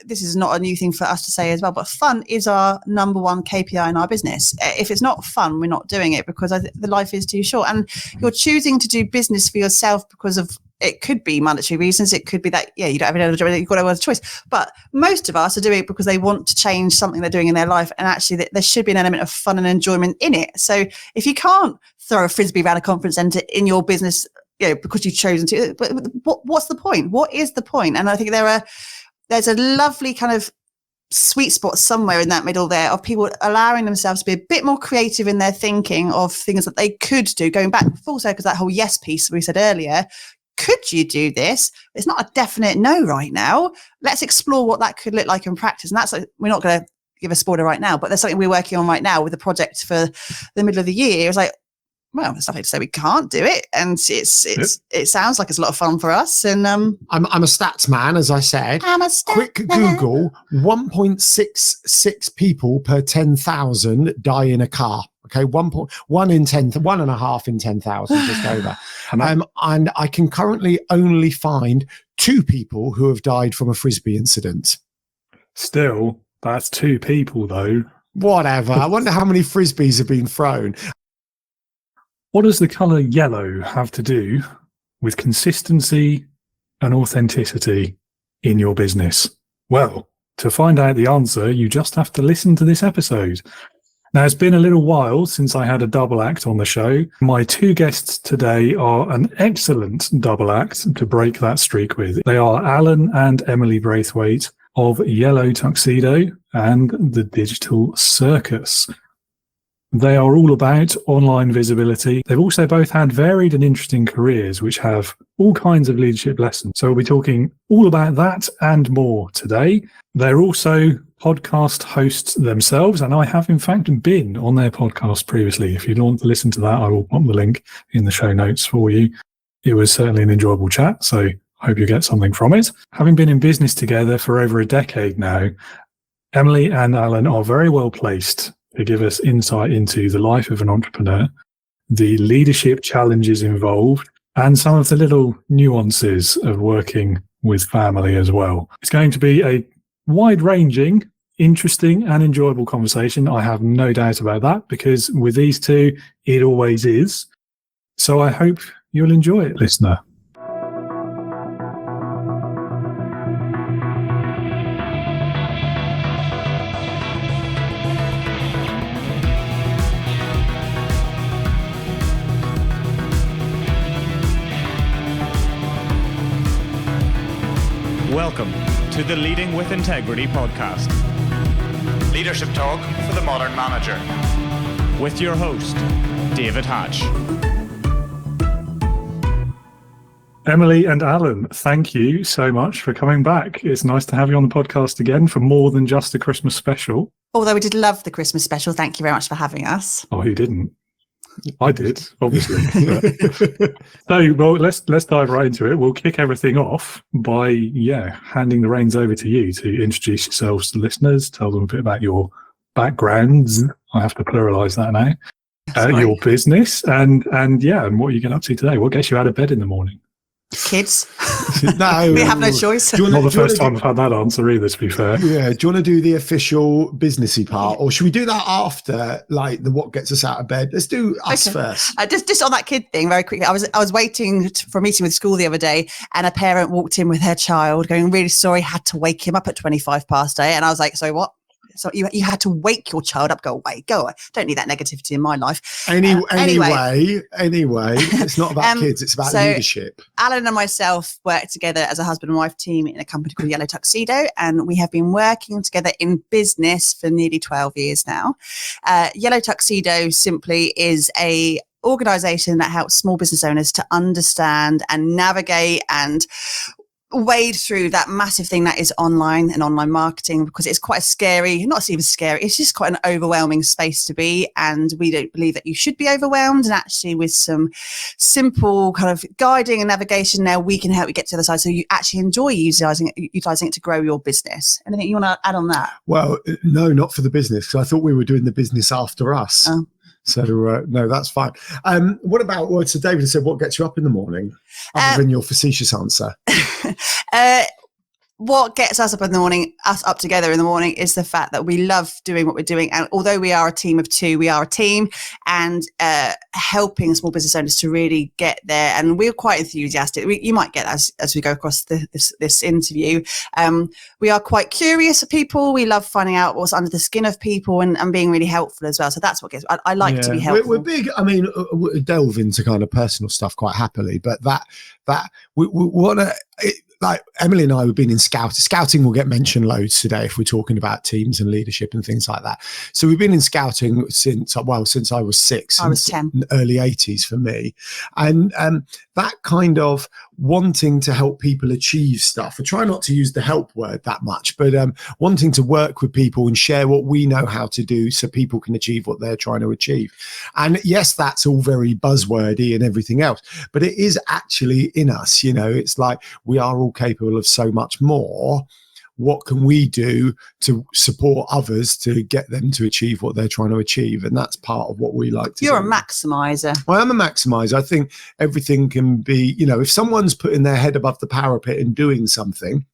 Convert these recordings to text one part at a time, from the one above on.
this is not a new thing for us to say as well, but fun is our number one KPI in our business. If it's not fun, we're not doing it, because the life is too short. And you're choosing to do business for yourself because of, it could be monetary reasons. It could be that, you don't have another job, you've got no other choice. But most of us are doing it because they want to change something they're doing in their life. And actually there should be an element of fun and enjoyment in it. So if you can't throw a frisbee around a conference centre in your business, because you've chosen to, but what's the point? What is the point? And I think there's a lovely kind of sweet spot somewhere in that middle there of people allowing themselves to be a bit more creative in their thinking of things that they could do. Going back full circle, that whole yes piece we said earlier. Could you do this? It's not a definite no right now. Let's explore what that could look like in practice. And that's like, we're not going to give a spoiler right now, but there's something we're working on right now with a project for the middle of the year. It's like, well, there's nothing to say we can't do it, and it sounds like it's a lot of fun for us. And I'm a stats man, as I said. I'm a stats Quick man. Google: 1.66 people per 10,000 die in a car. Okay, 1.1 in 10, 1.5 in 10,000, just over. And I can currently only find 2 people who have died from a frisbee incident. Still, that's 2 people, though. Whatever. I wonder how many frisbees have been thrown. What does the colour yellow have to do with consistency and authenticity in your business? Well, to find out the answer, you just have to listen to this episode. Now, it's been a little while since I had a double act on the show. My 2 guests today are an excellent double act to break that streak with. They are Alan and Emily Braithwaite of Yellow Tuxedo and the Digital Circus. They are all about online visibility. They've also both had varied and interesting careers, which have all kinds of leadership lessons. So we'll be talking all about that and more today. They're also podcast hosts themselves, and I have in fact been on their podcast previously. If you want to listen to that, I will put the link in the show notes for you. It was certainly an enjoyable chat, so I hope you get something from it. Having been in business together for over a decade now, Emily and Alan are very well placed to give us insight into the life of an entrepreneur, the leadership challenges involved, and some of the little nuances of working with family as well. It's going to be a wide-ranging, interesting and enjoyable conversation. I have no doubt about that, because with these 2, it always is. So I hope you'll enjoy it, listener. Welcome to the Leading with Integrity podcast. Leadership talk for the modern manager. With your host, David Hatch. Emily and Alan, thank you so much for coming back. It's nice to have you on the podcast again for more than just a Christmas special. Although we did love the Christmas special. Thank you very much for having us. Oh, who didn't? I did, obviously. So, well, let's dive right into it. We'll kick everything off by, handing the reins over to you to introduce yourselves to listeners, tell them a bit about your backgrounds. I have to pluralize that now. Your business and what you get up to today. What gets you out of bed in the morning? Kids. No, we have no choice. Not the first time I've had that answer either, to be fair. Yeah. Do you want to do the official businessy part, or should we do that after, like the what gets us out of bed? Let's do us first. Just on that kid thing, very quickly. I was waiting for a meeting with school the other day, and a parent walked in with her child, going, "Really sorry, had to wake him up at 8:25." And I was like, "So what? So you had to wake your child up? Go away. Don't need that negativity in my life." Anyway, it's not about kids, it's about leadership. Alan and myself work together as a husband and wife team in a company called Yellow Tuxedo, and we have been working together in business for nearly 12 years now. Yellow Tuxedo simply is a organization that helps small business owners to understand and navigate and wade through that massive thing that is online and online marketing, because it's quite a scary, not even scary, it's just quite an overwhelming space to be. And we don't believe that you should be overwhelmed. And actually with some simple kind of guiding and navigation now, we can help you get to the other side so you actually enjoy utilizing it to grow your business. Anything you want to add on that? Well, no, not for the business, because I thought we were doing the business after us. Oh. So no, that's fine. What about so David said, what gets you up in the morning, other than your facetious answer? what gets us up in the morning, us up together in the morning, is the fact that we love doing what we're doing. And although we are a team of two, we are a team, and helping small business owners to really get there. And we're quite enthusiastic. You might get that as we go across this interview. We are quite curious people. We love finding out what's under the skin of people and being really helpful as well. So that's what gets, I like to be helpful. We're big. I mean, we delve into kind of personal stuff quite happily, but that we want to, like Emily and I, we've been in scouting. Scouting will get mentioned loads today if we're talking about teams and leadership and things like that. So we've been in scouting since I was 6. I was 10. Early 80s for me. And that kind of wanting to help people achieve stuff. I try not to use the help word that much, but wanting to work with people and share what we know how to do so people can achieve what they're trying to achieve. And yes, that's all very buzzwordy and everything else, but it is actually in us. You know, it's like we are all capable of so much more. What can we do to support others to get them to achieve what they're trying to achieve? And that's part of what we like to do. You're a maximizer. I am a maximizer. I think everything can be, you know, if someone's putting their head above the parapet and doing something,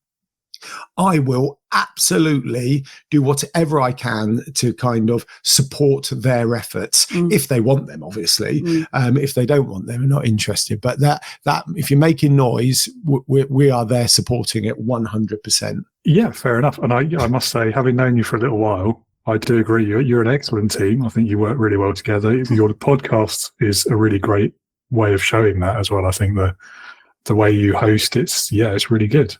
I will absolutely do whatever I can to kind of support their efforts if they want them, obviously. If they don't want them, we're not interested. But that if you're making noise, we are there supporting it 100%. Yeah, fair enough. And I must say, having known you for a little while, I do agree. You're an excellent team. I think you work really well together. Your podcast is a really great way of showing that as well. I think the way you host, it's really good.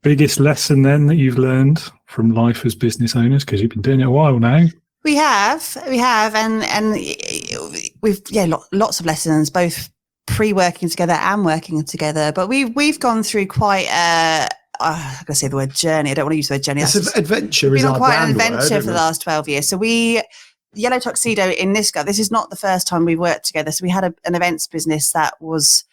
Biggest lesson then that you've learned from life as business owners, because you've been doing it a while now? We have, and we've lots of lessons, both pre-working together and working together. But we've gone through quite I'm going to say the word journey. I don't want to use the word journey. It's an adventure. We've been on quite an adventure for the last 12 years. So Yellow Tuxedo in this is not the first time we've worked together. So we had an events business that was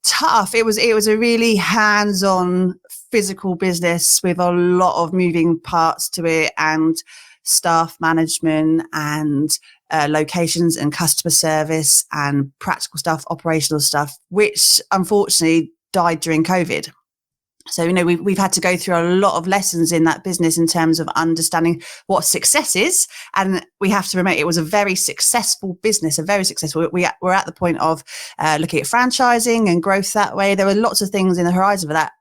tough. It was a really hands-on physical business with a lot of moving parts to it, and staff management and locations and customer service and practical stuff, operational stuff, which unfortunately died during COVID. So, you know, we've had to go through a lot of lessons in that business in terms of understanding what success is. And we have to remember it was a very successful business, we're at the point of looking at franchising and growth that way. There were lots of things in the horizon for that.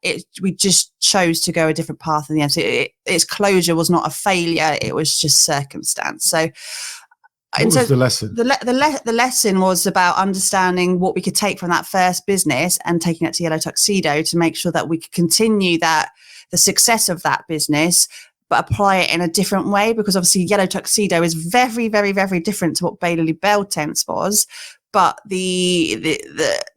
We just chose to go a different path in the end. So its closure was not a failure. It was just circumstance. So, what was the lesson? The lesson was about understanding what we could take from that first business and taking it to Yellow Tuxedo to make sure that we could continue the success of that business, but apply it in a different way, because obviously Yellow Tuxedo is very, very, very different to what Bailey Bell Tents was. But the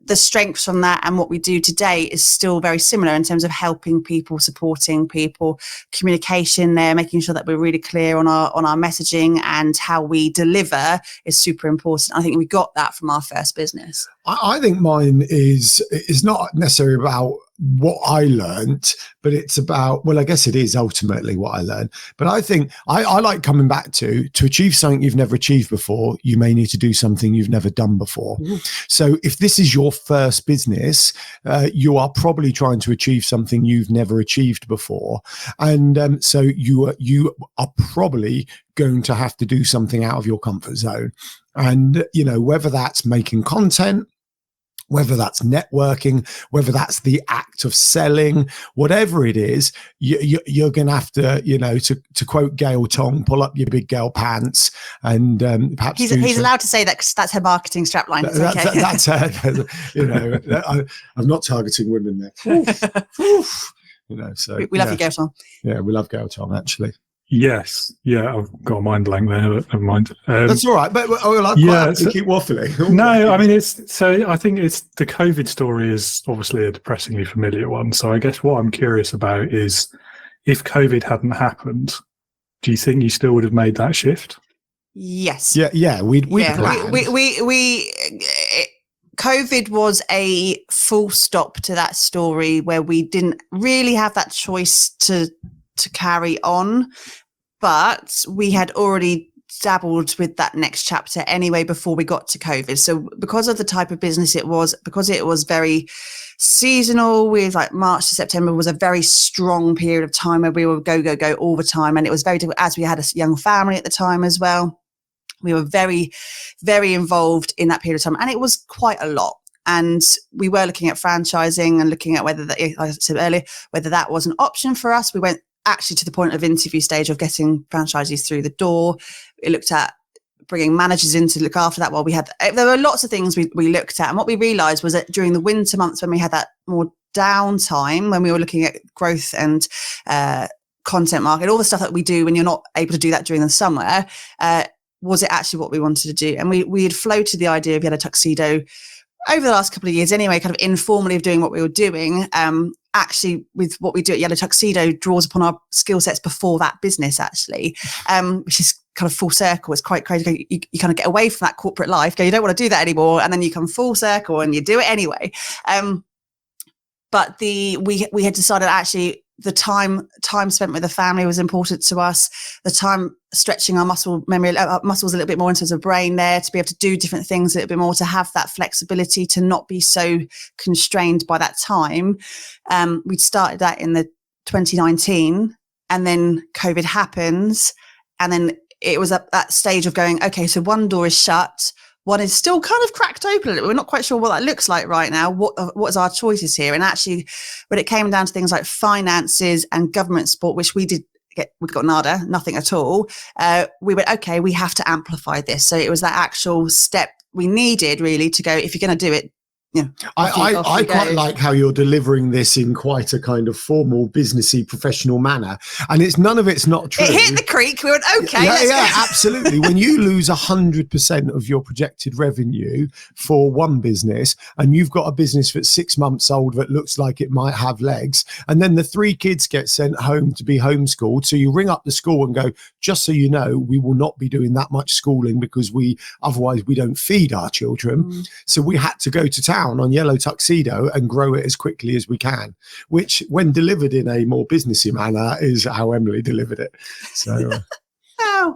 strengths from that and what we do today is still very similar in terms of helping people, supporting people, communication there, making sure that we're really clear on our messaging, and how we deliver is super important. I think we got that from our first business. I think mine is not necessarily about what I learned, but it's about, well, I guess it is ultimately what I learned. But I think I like coming back to achieve something you've never achieved before, you may need to do something you've never done before. So if this is your first business, you are probably trying to achieve something you've never achieved before. And so you are probably going to have to do something out of your comfort zone. And, you know, whether that's making content, whether that's networking, whether that's the act of selling, whatever it is, you're going to have to, you know, to quote Gail Tong, pull up your big girl pants, and perhaps he's allowed to say that because that's her marketing strapline. Okay. That's her. You know, I'm not targeting women there. You know, so we love you, Gail Tong. Yeah, we love Gail Tong, actually. Yes, yeah, I've got a mind blank there, but never mind. That's all right, but keep waffling. No, I mean, I think it's the COVID story is obviously a depressingly familiar one. So I guess what I'm curious about is, if COVID hadn't happened, do you think you still would have made that shift? Yes. Yeah, we'd planned. COVID was a full stop to that story where we didn't really have that choice to carry on, but we had already dabbled with that next chapter anyway before we got to COVID. So because of the type of business it was, because it was very seasonal, with like March to September was a very strong period of time where we were go all the time. And it was very difficult as we had a young family at the time as well. We were very, very involved in that period of time. And it was quite a lot. And we were looking at franchising and looking at whether that, like I said earlier, whether that was an option for us. We went actually to the point of interview stage of getting franchisees through the door. It looked at bringing managers in to look after that. While there were lots of things we looked at. And what we realized was that during the winter months, when we had that more downtime, when we were looking at growth and content marketing, all the stuff that we do when you're not able to do that during the summer, was it actually what we wanted to do? And we had floated the idea of Yellow Tuxedo over the last couple of years anyway, kind of informally of doing what we were doing. Actually, with what we do at Yellow Tuxedo draws upon our skill sets before that business, actually, which is kind of full circle. It's quite crazy. You kind of get away from that corporate life, go, you don't want to do that anymore, and then you come full circle and you do it anyway. But we had decided actually the time spent with the family was important to us. The time stretching our muscles a little bit more in terms of brain there, to be able to do different things a little bit more, to have that flexibility, to not be so constrained by that time. We'd started that in the 2019, and then COVID happens, and then it was at that stage of going, okay, so one door is shut. One is still kind of cracked open a little bit. We're not quite sure what that looks like right now. What is our choices here? And actually, when it came down to things like finances and government support, which we got nada, nothing at all. We went, okay, we have to amplify this. So it was that actual step we needed really to go, if you're going to do it, yeah. I quite like how you're delivering this in quite a kind of formal, businessy, professional manner, and none of it's not true. It hit the creek. We went, okay. Yeah, absolutely. When you lose 100% of your projected revenue for one business, and you've got a business that's 6 months old that looks like it might have legs, and then the 3 kids get sent home to be homeschooled, so you ring up the school and go, just so you know, we will not be doing that much schooling because otherwise we don't feed our children. So we had to go to town on Yellow Tuxedo and grow it as quickly as we can, which when delivered in a more businessy manner is how Emily delivered it. So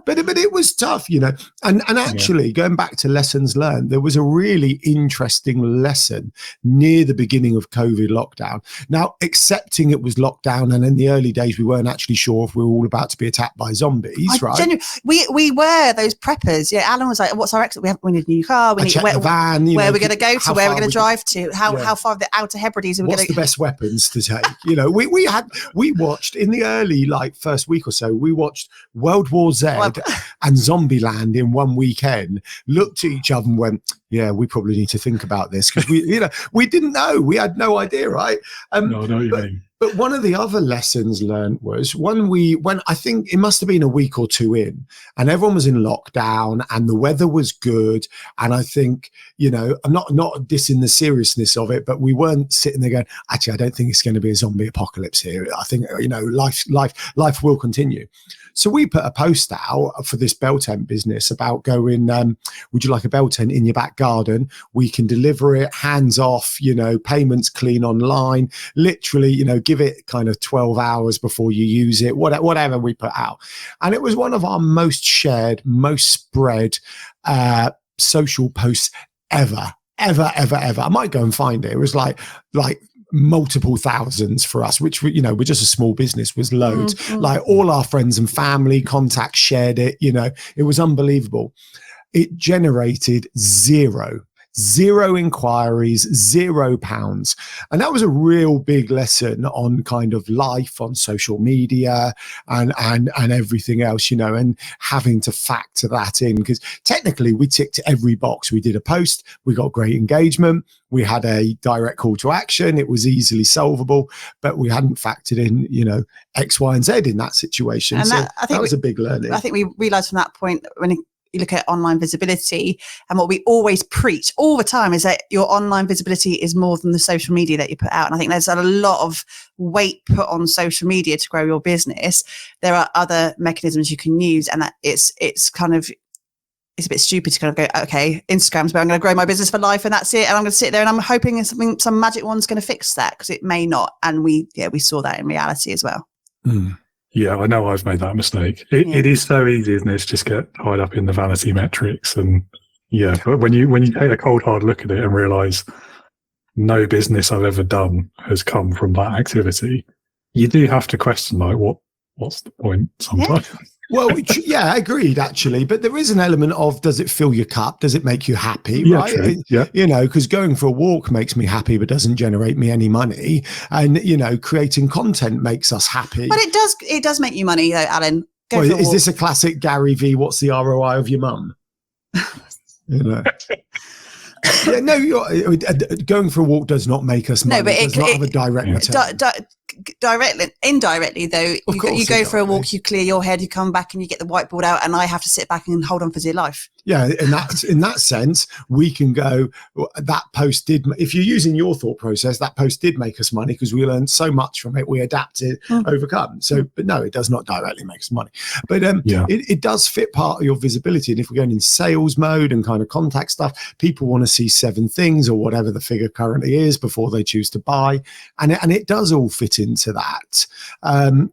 but it was tough, and actually going back to lessons learned, there was a really interesting lesson near the beginning of COVID lockdown. Now, accepting it was lockdown, and in the early days we weren't actually sure if we were all about to be attacked by zombies, right? We were those preppers. Yeah, Alan was like, what's our exit? We need a new car, we need a van, where we're going to go to, where we're going to drive to, how far the Outer Hebrides are we going to go. What's the best weapons to take? We watched in the early first week or so, we watched World War Z and Zombieland in one weekend, looked at each other and went, yeah, we probably need to think about this, because we didn't know. We had no idea, right? No, I know what you mean. But one of the other lessons learned was when I think it must have been a week or 2 in, and everyone was in lockdown and the weather was good. And I think, I'm not dissing the seriousness of it, but we weren't sitting there going, actually, I don't think it's going to be a zombie apocalypse here. I think, life will continue. So we put a post out for this bell tent business about going, would you like a bell tent in your back garden? We can deliver it, hands off, payments clean online, literally, give it kind of 12 hours before you use it, whatever we put out. And it was one of our most shared, most spread social posts ever. I might go and find it. It was like multiple thousands for us, which we're just a small business, was loads. Like all our friends and family contacts shared it. It was unbelievable. It generated zero inquiries, £0. And that was a real big lesson on kind of life on social media and everything else, and having to factor that in, because technically we ticked every box. We did a post, we got great engagement, we had a direct call to action, it was easily solvable, but we hadn't factored in, X, Y, and Z in that situation. And so that was a big learning. I think we realized from that point, when you look at online visibility, and what we always preach all the time is that your online visibility is more than the social media that you put out. And I think there's a lot of weight put on social media to grow your business. There are other mechanisms you can use, and that it's a bit stupid to kind of go, okay, Instagram's where I'm going to grow my business for life, and that's it. And I'm going to sit there and I'm hoping some magic one's going to fix that, because it may not. And we saw that in reality as well. Yeah, I know I've made that mistake. It is so easy, isn't it? To just get tied up in the vanity metrics. And yeah, but when you take a cold hard look at it and realise no business I've ever done has come from that activity, you do have to question, like, what's the point sometimes? Yeah. Well, yeah, agreed, actually. But there is an element of, does it fill your cup? Does it make you happy? Yeah, right? true. Yeah. You know, because going for a walk makes me happy, but doesn't generate me any money. And, you know, creating content makes us happy. But it does make you money, though, Alan. Well, is this a classic Gary V? What's the ROI of your mum? You know. Yeah, no, going for a walk does not make us money. No, but it does not have a direct return. Indirectly, though, you go for a walk, you clear your head, you come back and you get the whiteboard out, and I have to sit back and hold on for dear life. Yeah, in that sense, we can go, that post did, if you're using your thought process, that post did make us money because we learned so much from it, we adapted, overcome. So, but no, it does not directly make us money. But it does fit part of your visibility. And if we're going in sales mode and kind of contact stuff, people want to see 7 things or whatever the figure currently is before they choose to buy. And it does all fit into that.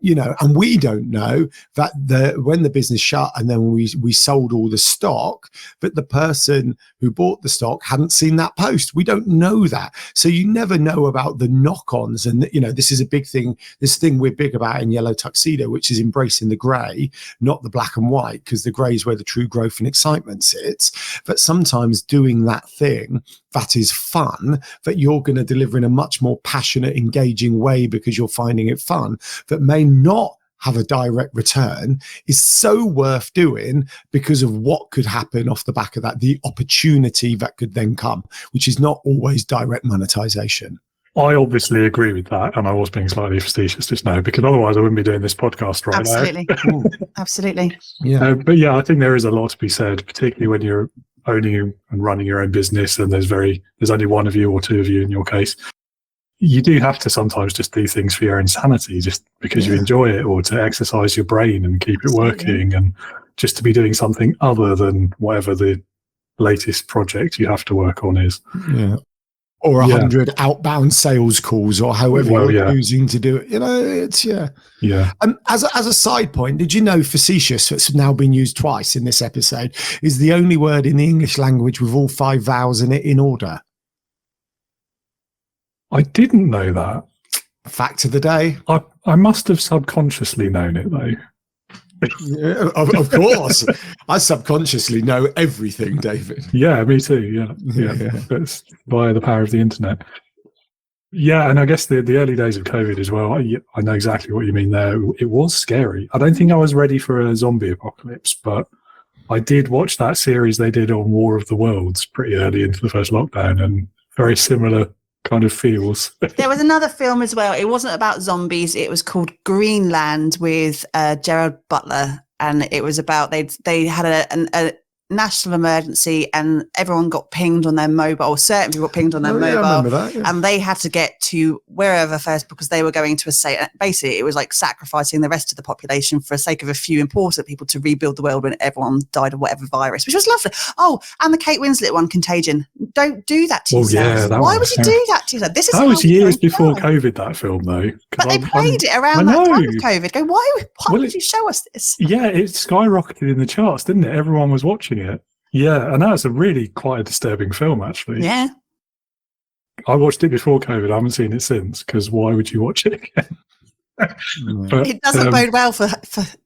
You know, and we don't know that when the business shut and then we sold all the stock, but the person who bought the stock hadn't seen that post. We don't know that. So you never know about the knock-ons. And, you know, this is a big thing, this thing we're big about in Yellow Tuxedo, which is embracing the grey, not the black and white, because the grey is where the true growth and excitement sits. But sometimes doing that thing that is fun, that you're going to deliver in a much more passionate, engaging way because you're finding it fun, that may not have a direct return, is so worth doing because of what could happen off the back of that, the opportunity that could then come, which is not always direct monetization. I obviously agree with that, and I was being slightly facetious just now, because otherwise I wouldn't be doing this podcast right now. Absolutely. Yeah. But yeah, I think there is a lot to be said, particularly when you're owning and running your own business and there's only one of you or two of you in your case. You do have to sometimes just do things for your own sanity, just because you enjoy it, or to exercise your brain and keep it working, and just to be doing something other than whatever the latest project you have to work on is. Yeah. Or 100 outbound sales calls, or however you're choosing to do it. You know, it's Yeah. As a side point, did you know facetious, that's now been used twice in this episode, is the only word in the English language with all 5 vowels in it in order? I didn't know that. Fact of the day. I must have subconsciously known it, though. Yeah, of course. I subconsciously know everything, David. Yeah, me too. Yeah. That's via the power of the internet. Yeah, and I guess the early days of COVID as well, I know exactly what you mean there. It was scary. I don't think I was ready for a zombie apocalypse, but I did watch that series they did on War of the Worlds pretty early into the first lockdown, and very similar kind of feels. There was another film as well. It wasn't about zombies. It was called Greenland with Gerard Butler, and it was about they had a national emergency and everyone got pinged on their mobile, or certain people got pinged on their mobile. I remember that, and they had to get to wherever first because they were going to a state. Basically, it was like sacrificing the rest of the population for the sake of a few important people to rebuild the world when everyone died of whatever virus, which was lovely. Oh, and the Kate Winslet one, Contagion. Don't do that to yourself. Why would you do that to yourself? That was years before COVID, that film, though. But they played it around that time of COVID. Go, why would you show us this? Yeah, it skyrocketed in the charts, didn't it? Everyone was watching it. Yeah, and that was quite a disturbing film, actually. Yeah. I watched it before COVID. I haven't seen it since, because why would you watch it again? But, it doesn't bode well for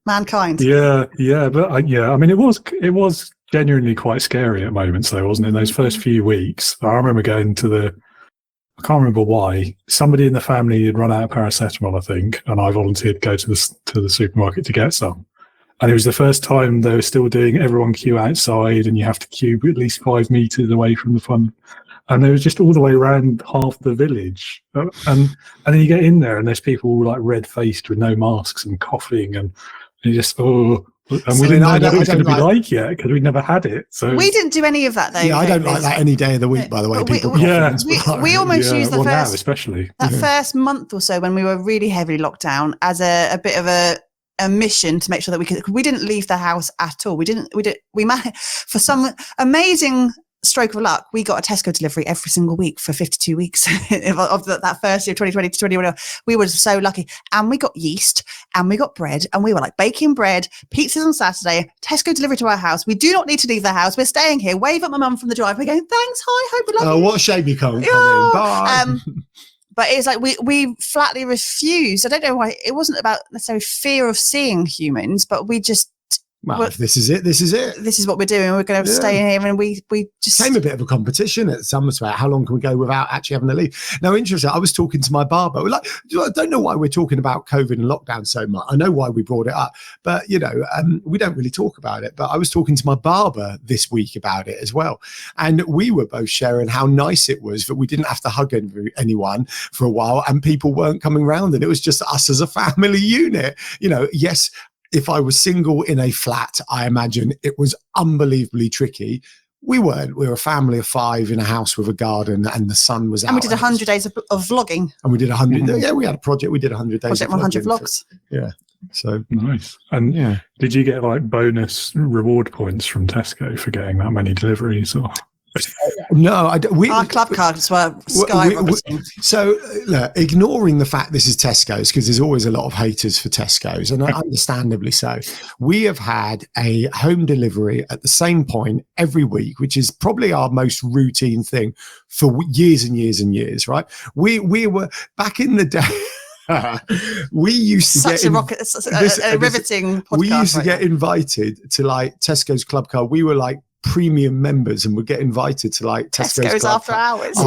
mankind. Yeah, but I mean, it was genuinely quite scary at moments, though, wasn't it? In those first few weeks, I remember going to I can't remember why, somebody in the family had run out of paracetamol, I think, and I volunteered to go to the supermarket to get some. And it was the first time they were still doing everyone queue outside, and you have to queue at least 5 meters away from the fun. And they was just all the way around half the village. And then you get in there and there's people all like red faced with no masks and coughing, and you just, and we didn't know what it was going to be like yet, because we'd never had it. So we didn't do any of that, though. Yeah, I don't like that any day of the week, by the way. We almost used the now, especially that first month or so when we were really heavily locked down as a bit of a mission to make sure that we didn't leave the house at all. We managed, for some amazing stroke of luck, we got a Tesco delivery every single week for 52 weeks of that first year, 2020 to 2021. We were so lucky. And we got yeast and we got bread and we were like baking bread, pizzas on Saturday, Tesco delivery to our house. We do not need to leave the house. We're staying here. Wave at my mum from the driveway going, thanks, hi, hope you love you. What a shame you can't come in. Bye. But it's like we flatly refused. I don't know why. It wasn't about necessarily fear of seeing humans, but we just, well, if this is it. This is what we're doing. We're going to stay in here, and we just became a bit of a competition at some about how long can we go without actually having to leave. Now, interesting. I was talking to my barber. Like, I don't know why we're talking about COVID and lockdown so much. I know why we brought it up, but we don't really talk about it. But I was talking to my barber this week about it as well, and we were both sharing how nice it was that we didn't have to hug anyone for a while, and people weren't coming round, and it was just us as a family unit. Yes. If I was single in a flat, I imagine it was unbelievably tricky. We weren't. We were a family of 5 in a house with a garden, and the sun was out. And we did 100 days of vlogging. And we did 100. Yeah, we had a project. We did 100 days. Project 100 vlogs. Yeah. So nice. And did you get like bonus reward points from Tesco for getting that many deliveries? Or no, our club cards were skyrocketing. So, look, ignoring the fact this is Tesco's, because there's always a lot of haters for Tesco's, and understandably so. We have had a home delivery at the same point every week, which is probably our most routine thing for years and years and years. Right? We were back in the day. We used to get a riveting podcast. We used to get invited to like Tesco's club card. We were like premium members and would get invited to like Tesco's after hours.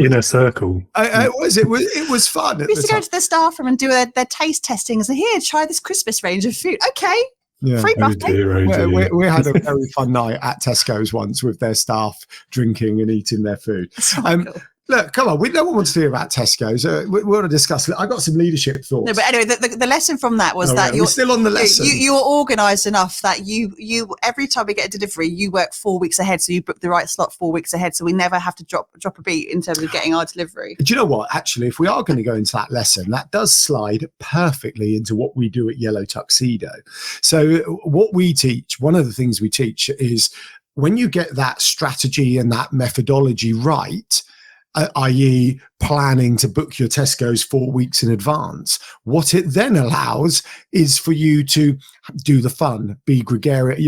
Inner circle. It was fun. We used to go to the staff room and do their taste testing and say, here, try this Christmas range of food. Okay. Yeah. Free buffet. We had a very fun night at Tesco's once with their staff drinking and eating their food. Cool. Look, come on. No one wants to hear about Tesco's. We want to discuss it. I got some leadership thoughts. No, but anyway, the lesson from that was that we're still on the lesson. You were organised enough that you every time we get a delivery, you work 4 weeks ahead. So you book the right slot 4 weeks ahead. So we never have to drop a beat in terms of getting our delivery. Do you know what? Actually, if we are going to go into that lesson, that does slide perfectly into what we do at Yellow Tuxedo. So what we teach, one of the things we teach is when you get that strategy and that methodology right, i.e. planning to book your Tesco's 4 weeks in advance. What it then allows is for you to do the fun, be gregarious,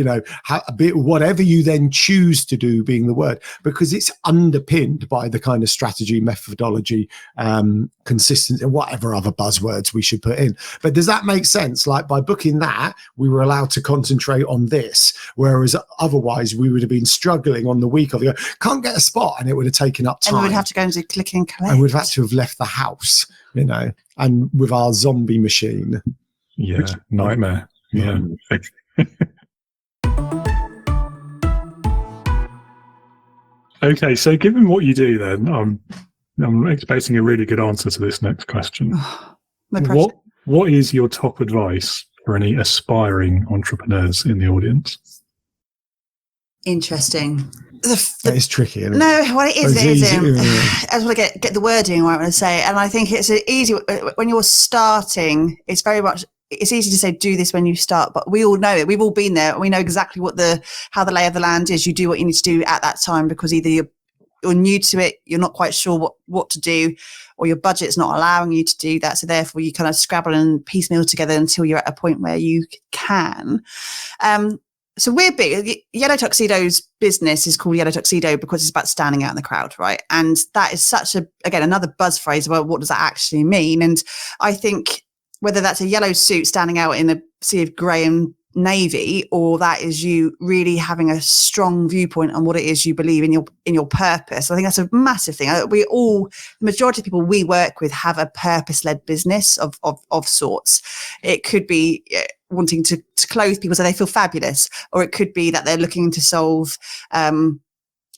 whatever you then choose to do being the word, because it's underpinned by the kind of strategy, methodology, consistency, and whatever other buzzwords we should put in. But does that make sense? Like by booking that, we were allowed to concentrate on this, whereas otherwise we would have been struggling on the week of can't get a spot, and it would have taken up time. And we would have to go and do click and collect. And we've had to have left the house, and with our zombie machine. Yeah, nightmare. Yeah. Okay, so given what you do then, I'm expecting a really good answer to this next question. What is your top advice for any aspiring entrepreneurs in the audience? Interesting. That is tricky, isn't it? No, well, it is. I just want to get the wording right when I say, and I think it's easy when you're starting. It's easy to say do this when you start, but we all know it. We've all been there. We know exactly how the lay of the land is. You do what you need to do at that time because either you're new to it, you're not quite sure what to do, or your budget's not allowing you to do that. So therefore, you kind of scrabble and piecemeal together until you're at a point where you can. So we're big. Yellow Tuxedo's business is called Yellow Tuxedo because it's about standing out in the crowd, right? And that is another buzz phrase. Well, what does that actually mean? And I think whether that's a yellow suit standing out in a sea of grey and navy, or that is you really having a strong viewpoint on what it is you believe in your purpose. I think that's a massive thing. The majority of people we work with have a purpose-led business of sorts. It could be wanting to clothe people so they feel fabulous, or it could be that they're looking to solve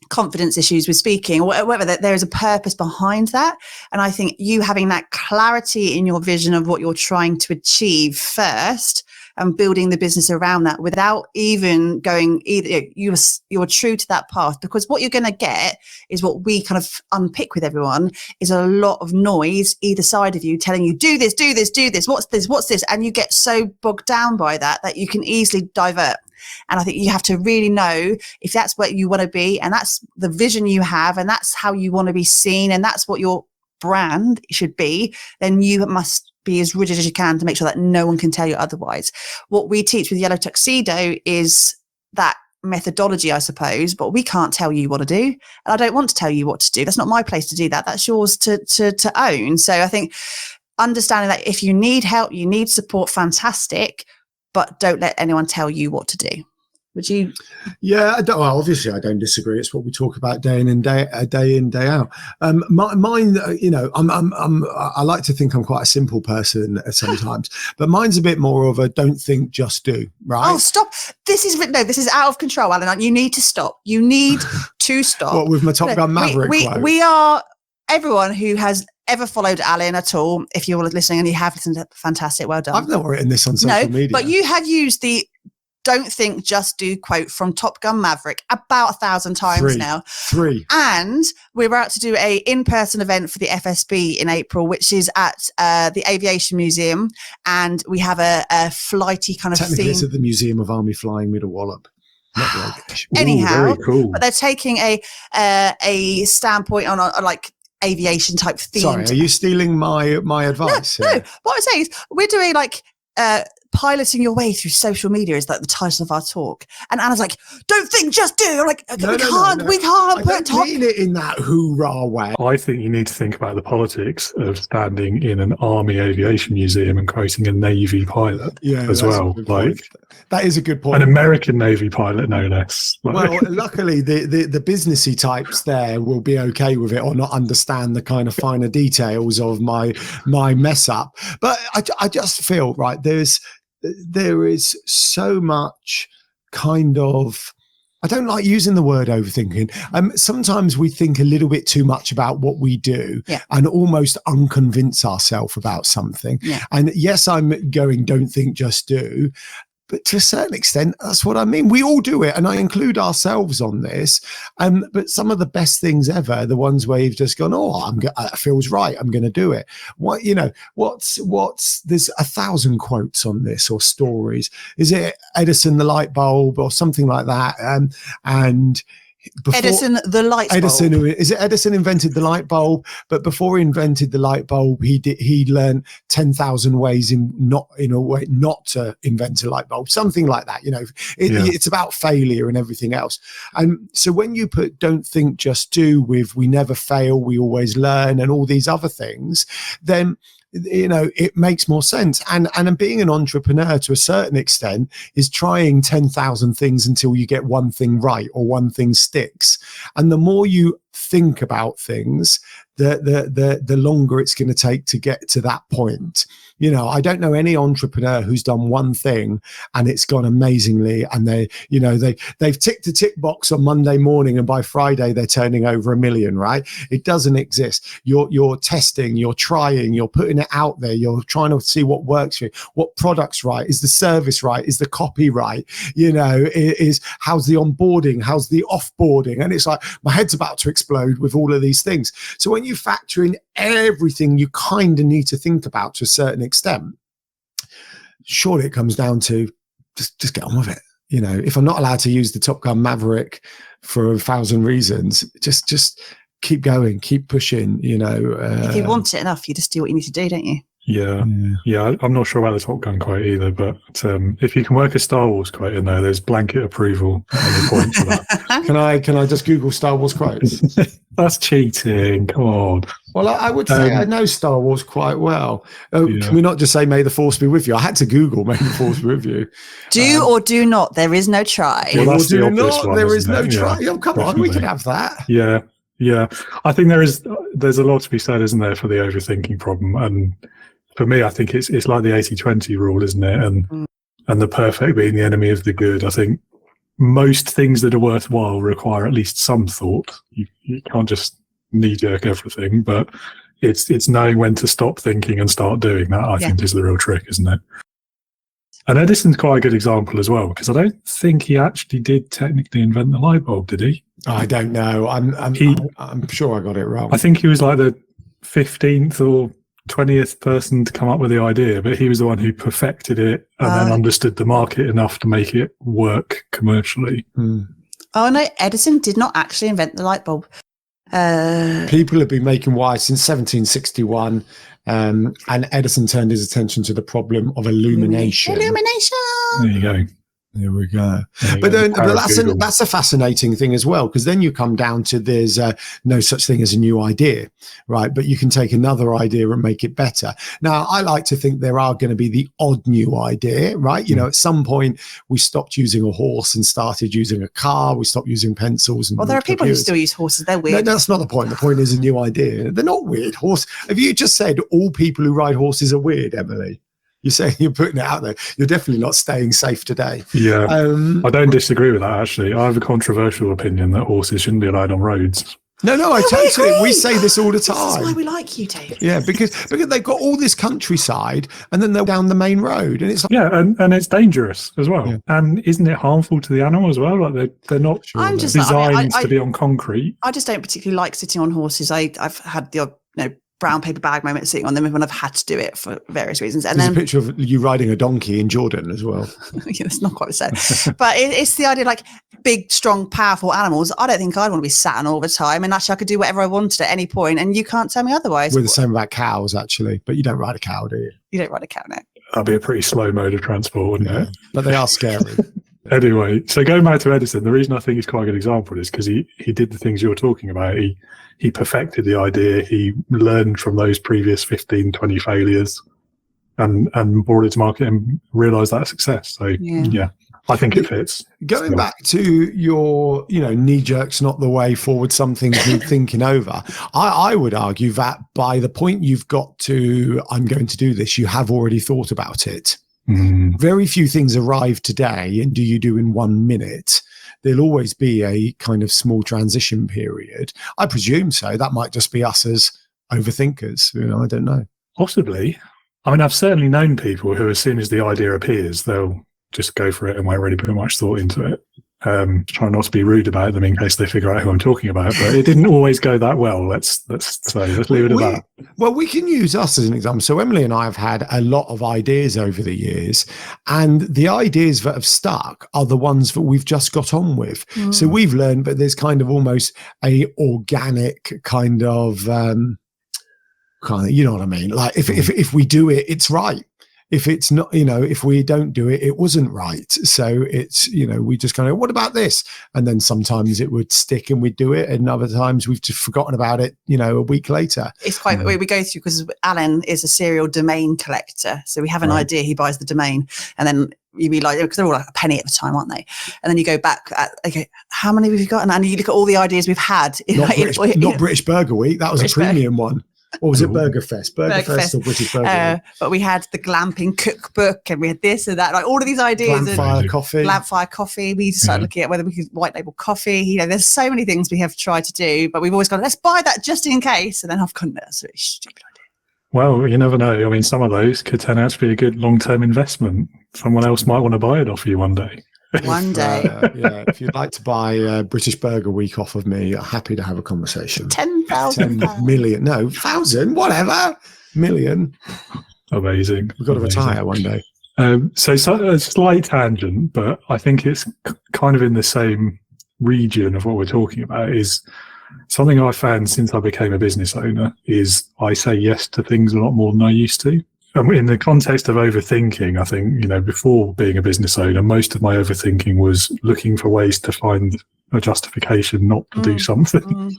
confidence issues with speaking, or whatever. There is a purpose behind that, and I think you having that clarity in your vision of what you're trying to achieve first, and building the business around that without even going you're true to that path, because what you're going to get is what we kind of unpick with everyone is a lot of noise either side of you telling you do this, what's this, and you get so bogged down by that you can easily divert. And I think you have to really know if that's what you want to be, and that's the vision you have, and that's how you want to be seen, and that's what your brand should be, then you must be as rigid as you can to make sure that no one can tell you otherwise. What we teach with Yellow Tuxedo is that methodology, I suppose, but we can't tell you what to do, and I don't want to tell you what to do. That's not my place to do that. That's yours to own. So I think understanding that if you need help, you need support, fantastic, but don't let anyone tell you what to do. Would you? Yeah, well, obviously I don't disagree. It's what we talk about day in, day out. Mine, I like to think I'm quite a simple person sometimes, but mine's a bit more of a don't think, just do. Right? Oh, stop! This is out of control, Alan. You need to stop. You need to stop. What with my Top Gun Maverick? We are everyone who has ever followed Alan at all. If you're listening and you have listened, fantastic, well done. I've not written this on social media, but you have used the "don't think, just do" quote from Top Gun Maverick about 1,000 times now. Three. And we're about to do a in-person event for the FSB in April, which is at the Aviation Museum. And we have a flighty kind of Technically, theme. it's at the Museum of Army Flying Middle Wallop. Anyhow, very cool. But they're taking a standpoint on like aviation type theme. Sorry, are you stealing my advice? No. What I'm saying is we're doing like piloting your way through social media is like the title of our talk, and Anna's like, "Don't think, just do." I'm like, we can't I don't mean it in that hoorah way. I think you need to think about the politics of standing in an army aviation museum and quoting a Navy pilot as well. Like, that is a good point. An American Navy pilot, no less. Well, luckily the businessy types there will be okay with it or not understand the kind of finer details of my mess up. But I just feel, right, there is so much kind of, I don't like using the word overthinking. Sometimes we think a little bit too much about what we do and almost unconvince ourselves about something. Yeah. And yes, I'm going, don't think, just do. But to a certain extent, that's what I mean. We all do it, and I include ourselves on this. But some of the best things ever are the ones where you've just gone, "Oh, it feels right. I'm going to do it." What's there's 1,000 quotes on this or stories. Is it Edison the light bulb or something like that? Edison the light bulb. Is it Edison invented the light bulb? But before he invented the light bulb, he learned 10,000 ways not to invent a light bulb, something like that. It's about failure and everything else. And so when you put "don't think, just do" with "we never fail, we always learn" and all these other things, then it makes more sense. And being an entrepreneur to a certain extent is trying 10,000 things until you get one thing right or one thing sticks. And the more you think about things, the longer it's going to take to get to that point. I don't know any entrepreneur who's done one thing and it's gone amazingly, and they've ticked a tick box on Monday morning and by Friday they're turning over $1 million, right? It doesn't exist. You're testing, you're trying, you're putting it out there, you're trying to see what works for you, what product's right, is the service right, is the copy right, is how's the onboarding, how's the offboarding, and it's like my head's about to explode with all of these things. So when you factor in everything you kind of need to think about to a certain extent, surely it comes down to just get on with it. If I'm not allowed to use the Top Gun Maverick for 1,000 reasons, just keep going, keep pushing. If you want it enough, you just do what you need to do, don't you? Yeah. I'm not sure about the Top Gun quote either, but if you can work a Star Wars quote in there, there's blanket approval at any point for that. Can I just Google Star Wars quotes? That's cheating. Come on. Well, I would say I know Star Wars quite well. Can we not just say "May the Force be with you"? I had to Google "May the Force be with you." Do or do not. There is no try. Well, that's the obvious one, there is no it? try. Oh, come on, we can have that. Yeah. I think there's a lot to be said, isn't there, for the overthinking problem. And for me, I think it's like the 80-20 rule, isn't it? And the perfect being the enemy of the good. I think most things that are worthwhile require at least some thought. You can't just knee-jerk everything, but it's knowing when to stop thinking and start doing that, I think, is the real trick, isn't it? And Edison's quite a good example as well, because I don't think he actually did technically invent the light bulb, did he? I don't know. I'm sure I got it wrong. I think he was like the 15th or 20th person to come up with the idea, but he was the one who perfected it and then understood the market enough to make it work commercially. Oh no, Edison did not actually invent the light bulb. People have been making wires since 1761, and Edison turned his attention to the problem of illumination. There you go. There we go. But that's a fascinating thing as well, because then you come down to there's no such thing as a new idea, right? But you can take another idea and make it better. Now, I like to think there are going to be the odd new idea, right? You know, at some point we stopped using a horse and started using a car. We stopped using pencils. Well, there are people who still use horses. They're weird. No, that's not the point. The point is a new idea. They're not weird. Have you just said all people who ride horses are weird, Emily? You're saying you're putting it out there. You're definitely not staying safe today. Yeah, I don't disagree with that, actually. I have a controversial opinion that horses shouldn't be allowed on roads. No, I totally. We say this all the time. This is why we like you, Dave. Yeah, because they've got all this countryside, and then they're down the main road, and it's like, and it's dangerous as well. Yeah. And isn't it harmful to the animal as well? Like they're not designed to be on concrete. I just don't particularly like sitting on horses. I've had the brown paper bag moment sitting on them when I've had to do it for various reasons. And there's a picture of you riding a donkey in Jordan as well. Yeah, it's not quite the same. But it's the idea, like big, strong, powerful animals. I don't think I'd want to be sat on all the time. And actually I could do whatever I wanted at any point, and you can't tell me otherwise. We're the same about cows, actually. But you don't ride a cow, do you? You don't ride a cow, no. That'd be a pretty slow mode of transport, wouldn't it? But they are scary. Anyway, so going back to Edison, the reason I think he's quite a good example is because he did the things you're talking about. He perfected the idea. He learned from those previous 15, 20 failures and brought it to market and realised that success. So, yeah, I think it fits. Going back to your, knee-jerk's not the way forward, some things need thinking over. I would argue that by the point you've got to, I'm going to do this, you have already thought about it. Very few things arrive today and do you do in 1 minute. There'll always be a kind of small transition period. I presume so. That might just be us as overthinkers. I don't know. Possibly. I mean, I've certainly known people who, as soon as the idea appears, they'll just go for it and won't really put much thought into it. Trying not to be rude about them in case they figure out who I'm talking about, but it didn't always go that well. Let's leave it at that. Well, we can use us as an example. So Emily and I have had a lot of ideas over the years, and the ideas that have stuck are the ones that we've just got on with. So we've learned that there's kind of almost a organic kind of, you know what I mean? Like if we do it, it's right. If it's not, if we don't do it, it wasn't right. So it's, we just kind of, what about this? And then sometimes it would stick and we'd do it. And other times we've just forgotten about it, a week later. It's quite, we go through, because Alan is a serial domain collector. So we have an idea, he buys the domain, and then you realise, because they're all like a penny at the time, aren't they? And then you go back, okay, how many have you got? And you look at all the ideas we've had. Not British Burger Week. That was a premium one. Or was it Burger Fest? Burger Fest or British Burger? But we had the glamping cookbook, and we had this and that, like all of these ideas. Glampfire coffee. We started looking at whether we could white label coffee. There's so many things we have tried to do, but we've always gone, let's buy that just in case. And then I've gone, that's a really stupid idea. Well, you never know. I mean, some of those could turn out to be a good long-term investment. Someone else might want to buy it off you one day. One day. If you'd like to buy British Burger Week off of me, happy to have a conversation. 10,000 10 million. No, 1,000, whatever. Million. Amazing. We've got to retire one day. So a slight tangent, but I think it's kind of in the same region of what we're talking about, is something I found since I became a business owner is I say yes to things a lot more than I used to. In the context of overthinking, I think, before being a business owner, most of my overthinking was looking for ways to find a justification not to do something.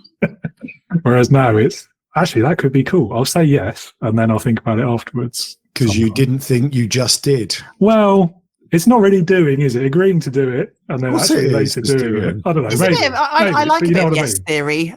Whereas now it's, actually, that could be cool. I'll say yes, and then I'll think about it afterwards. Because you didn't think, you just did. Well, it's not really doing, is it? Agreeing to do it, and then actually later doing it. I don't know. Maybe, I like a bit of yes theory.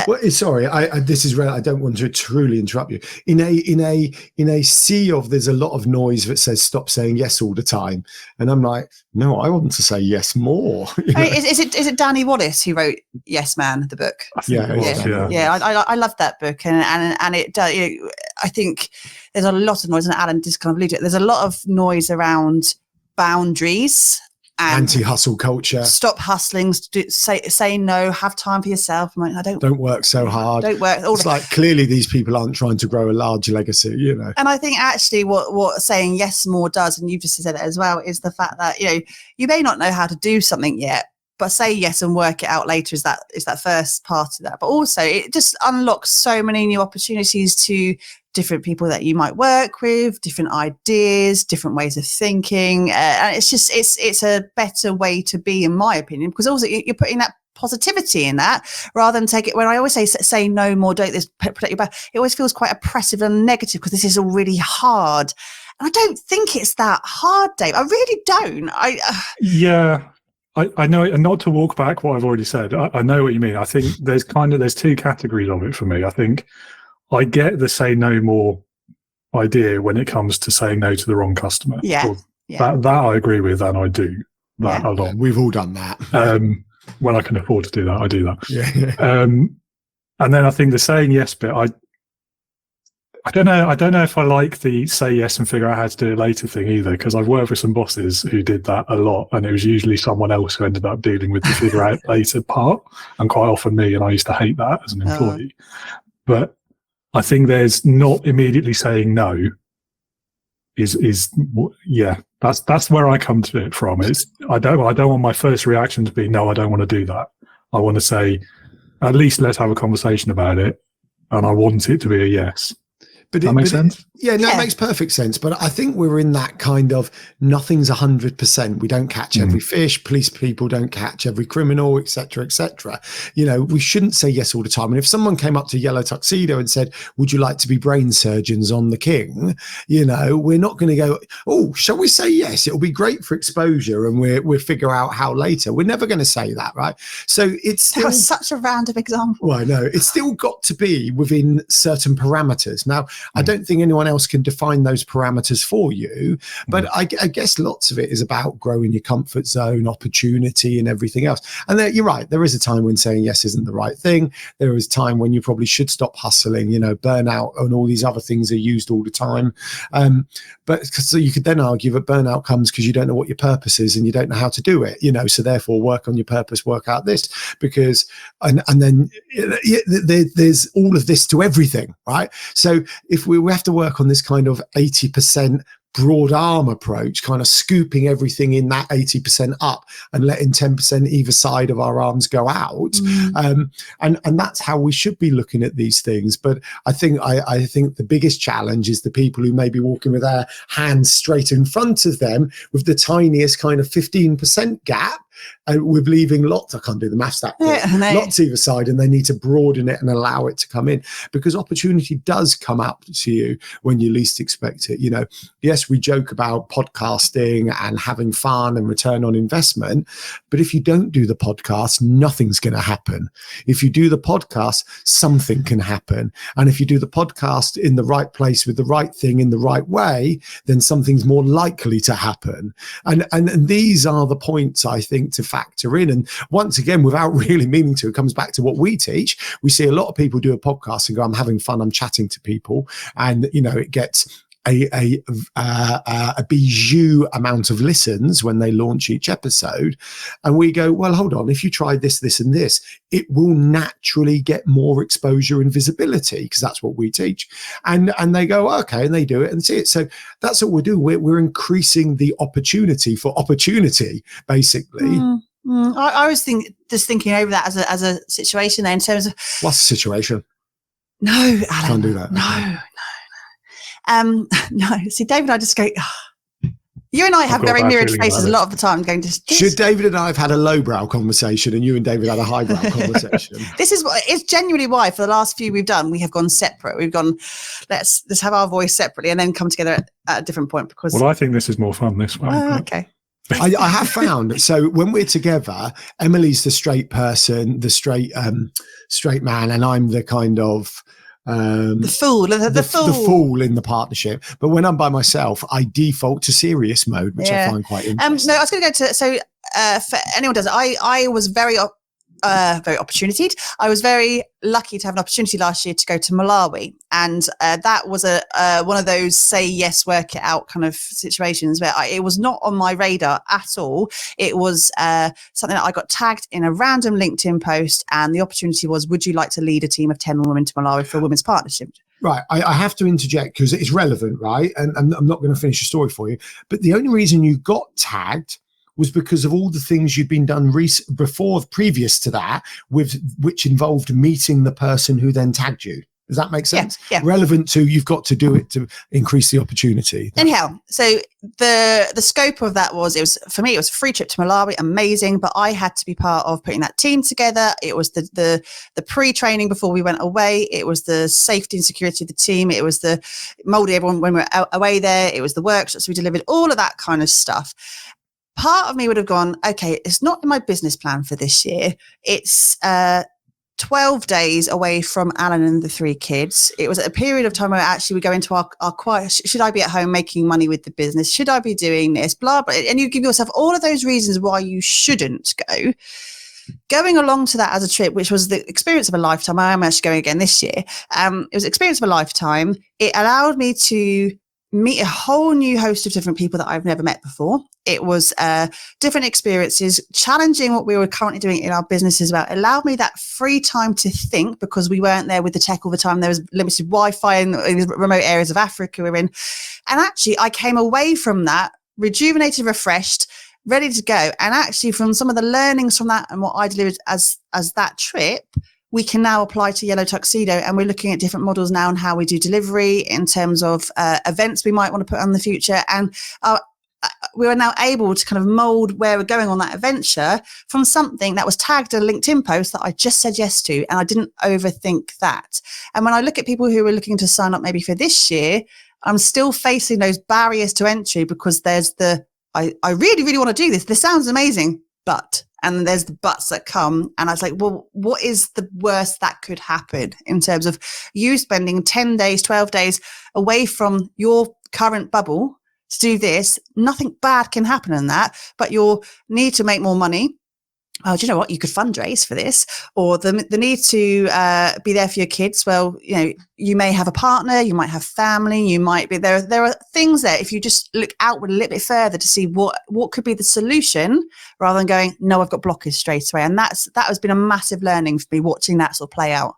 Well, sorry, this is rare. I don't want to truly interrupt you. In a sea of, there's a lot of noise that says stop saying yes all the time, and I'm like, no, I want to say yes more. Is it Danny Wallace who wrote Yes Man, the book? I love that book, and it does. I think there's a lot of noise, and Alan just kind of alluded to it. There's a lot of noise around boundaries anti-hustle culture. Stop hustling. Say no. Have time for yourself. I'm like, don't work so hard. Don't work. It's like clearly these people aren't trying to grow a large legacy, you know. And I think actually what saying yes more does, and you've just said it as well, is the fact that you may not know how to do something yet, but say yes and work it out later is that first part of that. But also it just unlocks so many new opportunities to different people that you might work with, different ideas, different ways of thinking. And it's a better way to be, in my opinion, because also you're putting that positivity in that rather than take it. When I always say no more, don't this, protect your back, it always feels quite oppressive and negative because this is all really hard. And I don't think it's that hard, Dave. I really don't. Yeah. I know, and not to walk back what I've already said, I know what you mean. I think there's two categories of it for me. I think I get the say no more idea when it comes to saying no to the wrong customer. Yeah. That I agree with, and I do that a lot. We've all done that. When I can afford to do that, I do that. Yeah. And then I think the saying yes bit, I don't know if I like the say yes and figure out how to do it later thing either, because I've worked with some bosses who did that a lot, and it was usually someone else who ended up dealing with the figure out later part, and quite often me, and I used to hate that as an employee. But I think there's not immediately saying no that's where I come to it from. I don't want my first reaction to be no, I don't want to do that. I want to say at least let's have a conversation about it, and I want it to be a yes. But that makes sense? It makes perfect sense. But I think we're in that kind of nothing's 100%. We don't catch every fish. Police people don't catch every criminal, etc., etc. We shouldn't say yes all the time. And if someone came up to Yellow Tuxedo and said, would you like to be brain surgeons on the King? We're not going to go, oh, shall we say yes? It'll be great for exposure and we'll figure out how later. We're never going to say that, right? So that was such a random example. Well, I know. It's still got to be within certain parameters. Now, I don't think anyone else can define those parameters for you, but I guess lots of it is about growing your comfort zone, opportunity, and everything else. And you're right. There is a time when saying yes isn't the right thing. There is time when you probably should stop hustling. Burnout and all these other things are used all the time. But so you could then argue that burnout comes because you don't know what your purpose is and you don't know how to do it. So therefore work on your purpose, work out this, because and then there's all of this to everything, right? So if we have to work on this kind of 80% broad arm approach, kind of scooping everything in that 80% up and letting 10% either side of our arms go out. And that's how we should be looking at these things. But I think the biggest challenge is the people who may be walking with their hands straight in front of them with the tiniest kind of 15% gap. And with leaving lots, I can't do the maths that quick, lots either side, and they need to broaden it and allow it to come in, because opportunity does come up to you when you least expect it. Yes, we joke about podcasting and having fun and return on investment, but if you don't do the podcast, nothing's going to happen. If you do the podcast, something can happen. And if you do the podcast in the right place with the right thing in the right way, then something's more likely to happen. And these are the points, I think, to factor in. And once again, without really meaning to, it comes back to what we teach. We see a lot of people do a podcast and go, I'm having fun, I'm chatting to people, and it gets a bijou amount of listens when they launch each episode, and we go, well, hold on, if you try this and this, it will naturally get more exposure and visibility, because that's what we teach. And they go, okay, and they do it and see it. So that's what we do. We're increasing the opportunity for opportunity, basically. I was thinking over that as a situation there, in terms of what's the situation. No, Alan, can't do that. No. No, see, David and I just go, you and I have very mirrored faces a lot of the time, going, should David and I have had a lowbrow conversation and you and David had a highbrow conversation? This is what it's genuinely why for the last few we've done, we have gone separate. We've gone, let's have our voice separately and then come together at a different point, because I think this is more fun this way. Okay. I have found, so when we're together, Emily's the straight person, the straight man, and I'm the kind of the fool, the fool in the partnership. But when I'm by myself, I default to serious mode, which I find quite interesting. No, I was going to go to, so for anyone who does it, I was very very opportunityed. I was very lucky to have an opportunity last year to go to Malawi. And that was one of those say yes, work it out kind of situations where it was not on my radar at all. It was something that I got tagged in a random LinkedIn post. And the opportunity was, would you like to lead a team of 10 women to Malawi for a women's partnership? Right. I have to interject because it's relevant, right? And I'm not going to finish the story for you. But the only reason you got tagged was because of all the things you'd been done previous to that, which involved meeting the person who then tagged you. Does that make sense? Yeah. Relevant to you've got to do it to increase the opportunity. Anyhow, so the scope of that was, for me, it was a free trip to Malawi, amazing, but I had to be part of putting that team together. It was the pre-training before we went away. It was the safety and security of the team. It was the molding everyone when we were away there. It was the workshops we delivered, all of that kind of stuff. Part of me would have gone, okay, it's not in my business plan for this year. It's 12 days away from Alan and the 3 kids. It was at a period of time where actually we go into our quiet, should I be at home making money with the business? Should I be doing this? Blah, blah. And you give yourself all of those reasons why you shouldn't go. Going along to that as a trip, which was the experience of a lifetime. I am actually going again this year. It was an experience of a lifetime. It allowed me to meet a whole new host of different people that I've never met before. It was different experiences, challenging what we were currently doing in our business as well. It allowed me that free time to think because we weren't there with the tech all the time. There was limited Wi-Fi in the remote areas of Africa we're in. And actually, I came away from that rejuvenated, refreshed, ready to go. And actually, from some of the learnings from that and what I delivered as that trip, we can now apply to Yellow Tuxedo, and we're looking at different models now and how we do delivery in terms of events we might want to put on in the future. And we are now able to kind of mold where we're going on that adventure from something that was tagged a LinkedIn post that I just said yes to, and I didn't overthink that. And when I look at people who are looking to sign up maybe for this year, I'm still facing those barriers to entry because there's I really, really want to do this. This sounds amazing, but... And there's the buts that come. And I was like, well, what is the worst that could happen in terms of you spending 10 days, 12 days away from your current bubble to do this? Nothing bad can happen in that, but you'll need to make more money. Oh, do you know what? You could fundraise for this, or the need to be there for your kids. Well, you may have a partner, you might have family, you might be there. There are things there. If you just look outward a little bit further to see what could be the solution, rather than going, no, I've got blockers straight away. And that has been a massive learning for me, watching that sort of play out.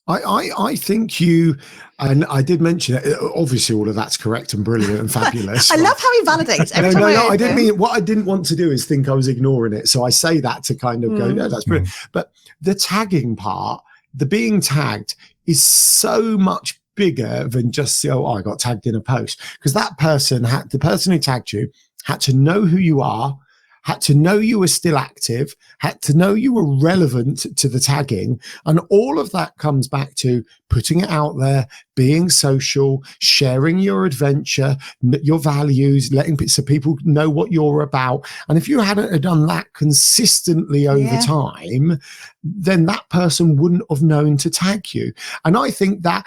I think you, and I did mention it, obviously all of that's correct and brilliant and fabulous. I love how he validates every No, time. I didn't mean, what I didn't want to do is think I was ignoring it. So I say that to kind of go, no, that's brilliant. But the tagging part, the being tagged is so much bigger than just, I got tagged in a post. Because the person who tagged you had to know who you are, had to know you were still active, had to know you were relevant to the tagging. And all of that comes back to putting it out there, being social, sharing your adventure, your values, so people know what you're about. And if you hadn't done that consistently over time, then that person wouldn't have known to tag you. And I think that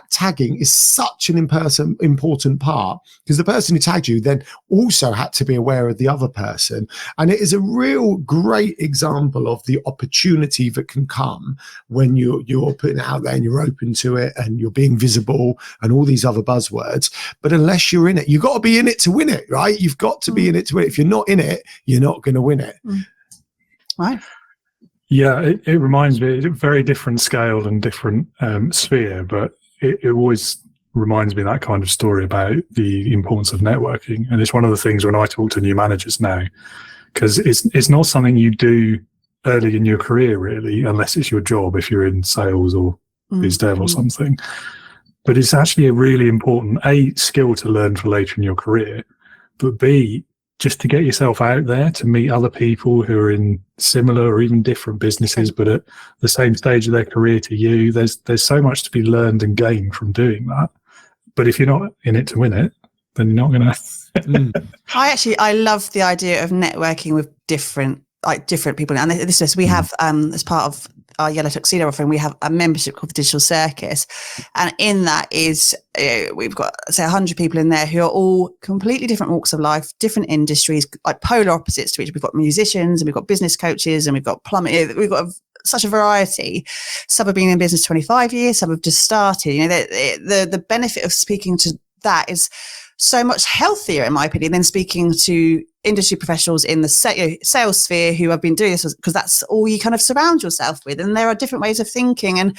tagging is such an important part, because the person who tagged you then also had to be aware of the other person. And it is a real great example of the opportunity that can come when you're putting it out there and you're open to it and you're being visible and all these other buzzwords. But unless you're in it, you've got to be in it to win it, right? You've got to be in it to win it. If you're not in it, you're not going to win it. Right. Yeah, it reminds me, it's a very different scale and different sphere, but it always reminds me of that kind of story about the importance of networking. And it's one of the things when I talk to new managers now, because it's not something you do early in your career, really, unless it's your job, if you're in sales or biz dev or something. But it's actually a really important, A, skill to learn for later in your career, but B, just to get yourself out there to meet other people who are in similar or even different businesses, but at the same stage of their career to you. There's so much to be learned and gained from doing that. But if you're not in it to win it, then you're not going to. I love the idea of networking with different people. And we have, as part of our Yellow Tuxedo offering, we have a membership called the Digital Circus. And in that is, we've got, say, 100 people in there who are all completely different walks of life, different industries, like polar opposites to each. We've got musicians and we've got business coaches and we've got plumbing. We've got such a variety. Some have been in business 25 years, some have just started. You know, the benefit of speaking to that is so much healthier, in my opinion, than speaking to industry professionals in the sales sphere who have been doing this, because that's all you kind of surround yourself with. And there are different ways of thinking. And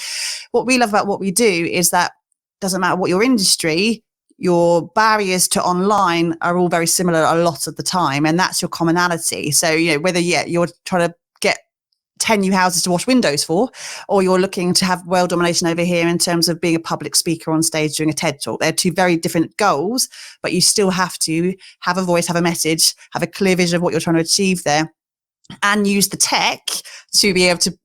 what we love about what we do is that doesn't matter what your industry, your barriers to online are all very similar a lot of the time. And that's your commonality. So, you know, whether you're trying to get 10 new houses to wash windows for, or you're looking to have world domination over here in terms of being a public speaker on stage doing a TED talk. They're two very different goals, but you still have to have a voice, have a message, have a clear vision of what you're trying to achieve there, and use the tech to be able to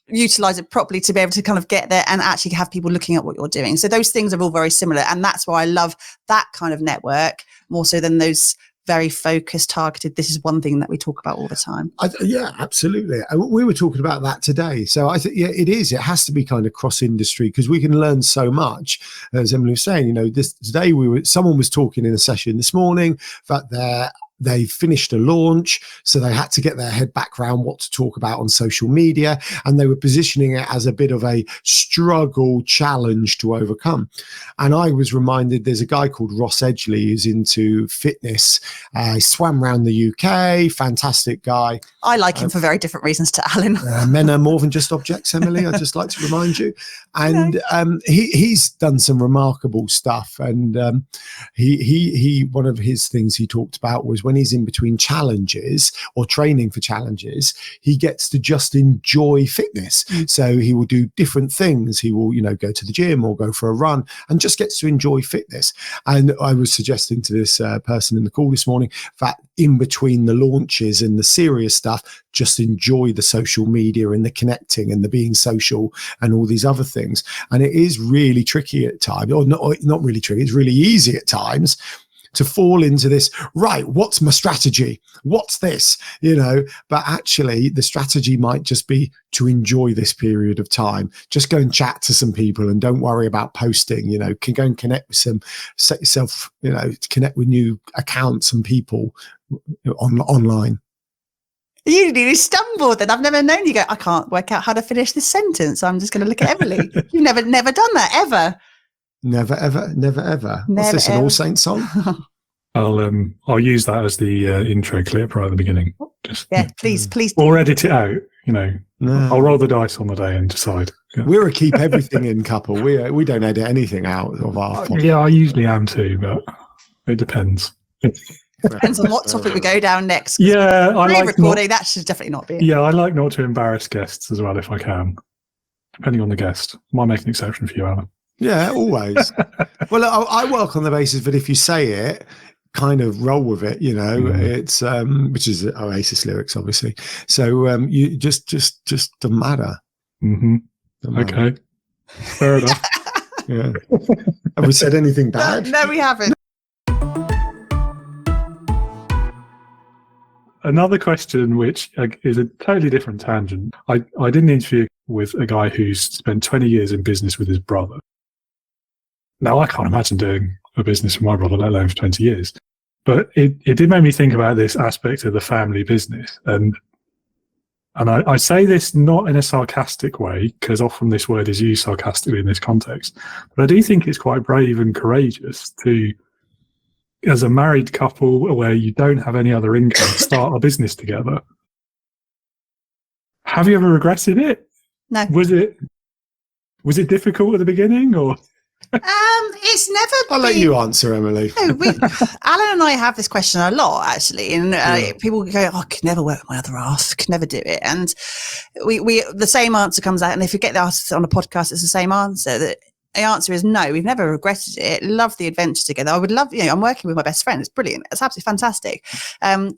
utilize it properly to be able to kind of get there and actually have people looking at what you're doing. So those things are all very similar. And that's why I love that kind of network more so than those very focused, targeted. This is one thing that we talk about all the time. Yeah, absolutely. We were talking about that today. So I think, yeah, it is. It has to be kind of cross industry, because we can learn so much. As Emily was saying, you know, today someone was talking in a session this morning that they finished a launch, so they had to get their head back around what to talk about on social media, and they were positioning it as a bit of a struggle challenge to overcome. And I was reminded there's a guy called Ross Edgley who's into fitness. He swam around the UK, fantastic guy. I like him for very different reasons to Alan. Men are more than just objects, Emily. I'd just like to remind you. And he's done some remarkable stuff. And he one of his things he talked about was when he's in between challenges or training for challenges, he gets to just enjoy fitness. So he will do different things. He will, you know, go to the gym or go for a run and just gets to enjoy fitness. And I was suggesting to this person in the call this morning that in between the launches and the serious stuff, just enjoy the social media and the connecting and the being social and all these other things. And it is really tricky at times, or not really tricky, it's really easy at times to fall into this, right, what's my strategy? What's this? You know, but actually the strategy might just be to enjoy this period of time. Just go and chat to some people and don't worry about posting, you know, can go and connect with set yourself, you know, connect with new accounts and people online. You nearly stumbled then. I've never known you go, I can't work out how to finish this sentence. I'm just going to look at Emily. You've never done that, ever. Never, ever, never, ever. What's this, an All Saints song? I'll use that as the intro clip right at the beginning. Please. Or edit it out, you know. No. I'll roll the dice on the day and decide. Yeah. We're a keep everything in couple. We don't edit anything out of our podcast. Yeah, I usually am too, but it depends. Depends on what topic we go down next. Yeah, I like recording. That should definitely not be it. Yeah, I like not to embarrass guests as well if I can, depending on the guest. Might make an exception for you, Alan. Yeah, always. Well, I work on the basis that if you say it, kind of roll with it, you know. It's which is Oasis lyrics, obviously. So you just doesn't matter. Mm-hmm. Okay, fair enough. Yeah. Have we said anything bad? No, we haven't. Another question, which is a totally different tangent. I did an interview with a guy who's spent 20 years in business with his brother. Now, I can't imagine doing a business with my brother, let alone for 20 years. But it did make me think about this aspect of the family business. And I say this not in a sarcastic way, because often this word is used sarcastically in this context. But I do think it's quite brave and courageous to, as a married couple where you don't have any other income, start a business together. Have you ever regretted it? No. Was it difficult at the beginning, or? It's never. I'll let you answer, Emily. No, Alan and I have this question a lot, actually, and people go, "Oh, I could never work with my other half, could never do it." And we the same answer comes out, and if you get asked on a podcast, it's the same answer. The answer is no. We've never regretted it. Love the adventure together. I would love, you know, I'm working with my best friend. It's brilliant. It's absolutely fantastic.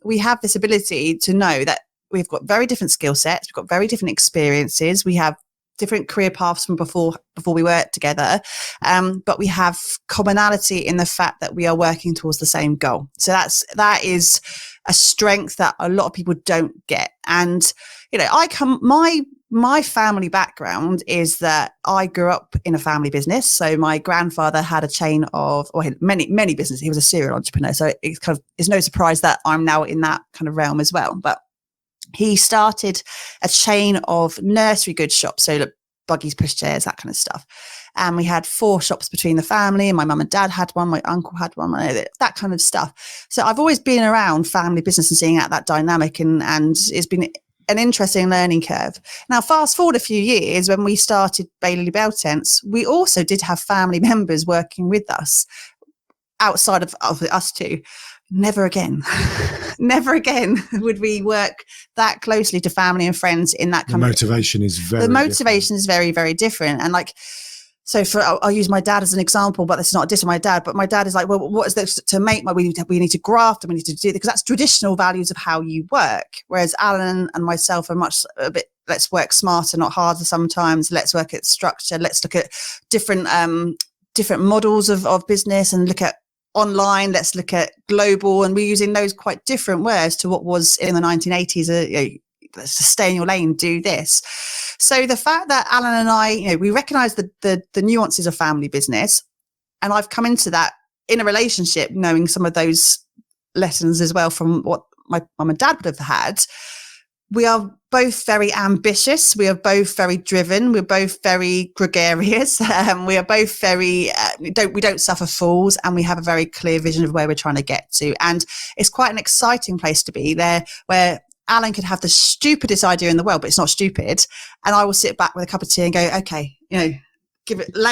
We have this ability to know that we've got very different skill sets. We've got very different experiences. We have different career paths from before we worked together, but we have commonality in the fact that we are working towards the same goal. So that is a strength that a lot of people don't get. And you know, my my family background is that I grew up in a family business. So my grandfather had a chain of, or many businesses. He was a serial entrepreneur. So it's no surprise that I'm now in that kind of realm as well. But he started a chain of nursery goods shops. So like buggies, pushchairs, that kind of stuff. And we had 4 shops between the family, and my mum and dad had one, my uncle had one, that kind of stuff. So I've always been around family business and seeing out that dynamic, and it's been an interesting learning curve. Now, fast forward a few years, when we started Bailey Bell Tents, we also did have family members working with us outside of us two. Never again, never again would we work that closely to family and friends in that kind of motivation is very is very, very different. And like, so I'll use my dad as an example, but this is not a diss on my dad, but my dad is like, well, what is this to make? We need to graft, and we need to do, because that's traditional values of how you work. Whereas Alan and myself are a bit, let's work smarter, not harder sometimes. Let's work at structure. Let's look at different models of business, and look at online. Let's look at global. And we're using those quite different words to what was in the 1980s. Let's just stay in your lane, do this. So the fact that Alan and I, we recognize the nuances of family business, and I've come into that in a relationship knowing some of those lessons as well from what my mum and dad would have had. We are both very ambitious. We are both very driven. We're both very gregarious. We are both very, we don't suffer fools, and we have a very clear vision of where we're trying to get to. And it's quite an exciting place to be there, where Alan could have the stupidest idea in the world, but it's not stupid. And I will sit back with a cup of tea and go, okay, lay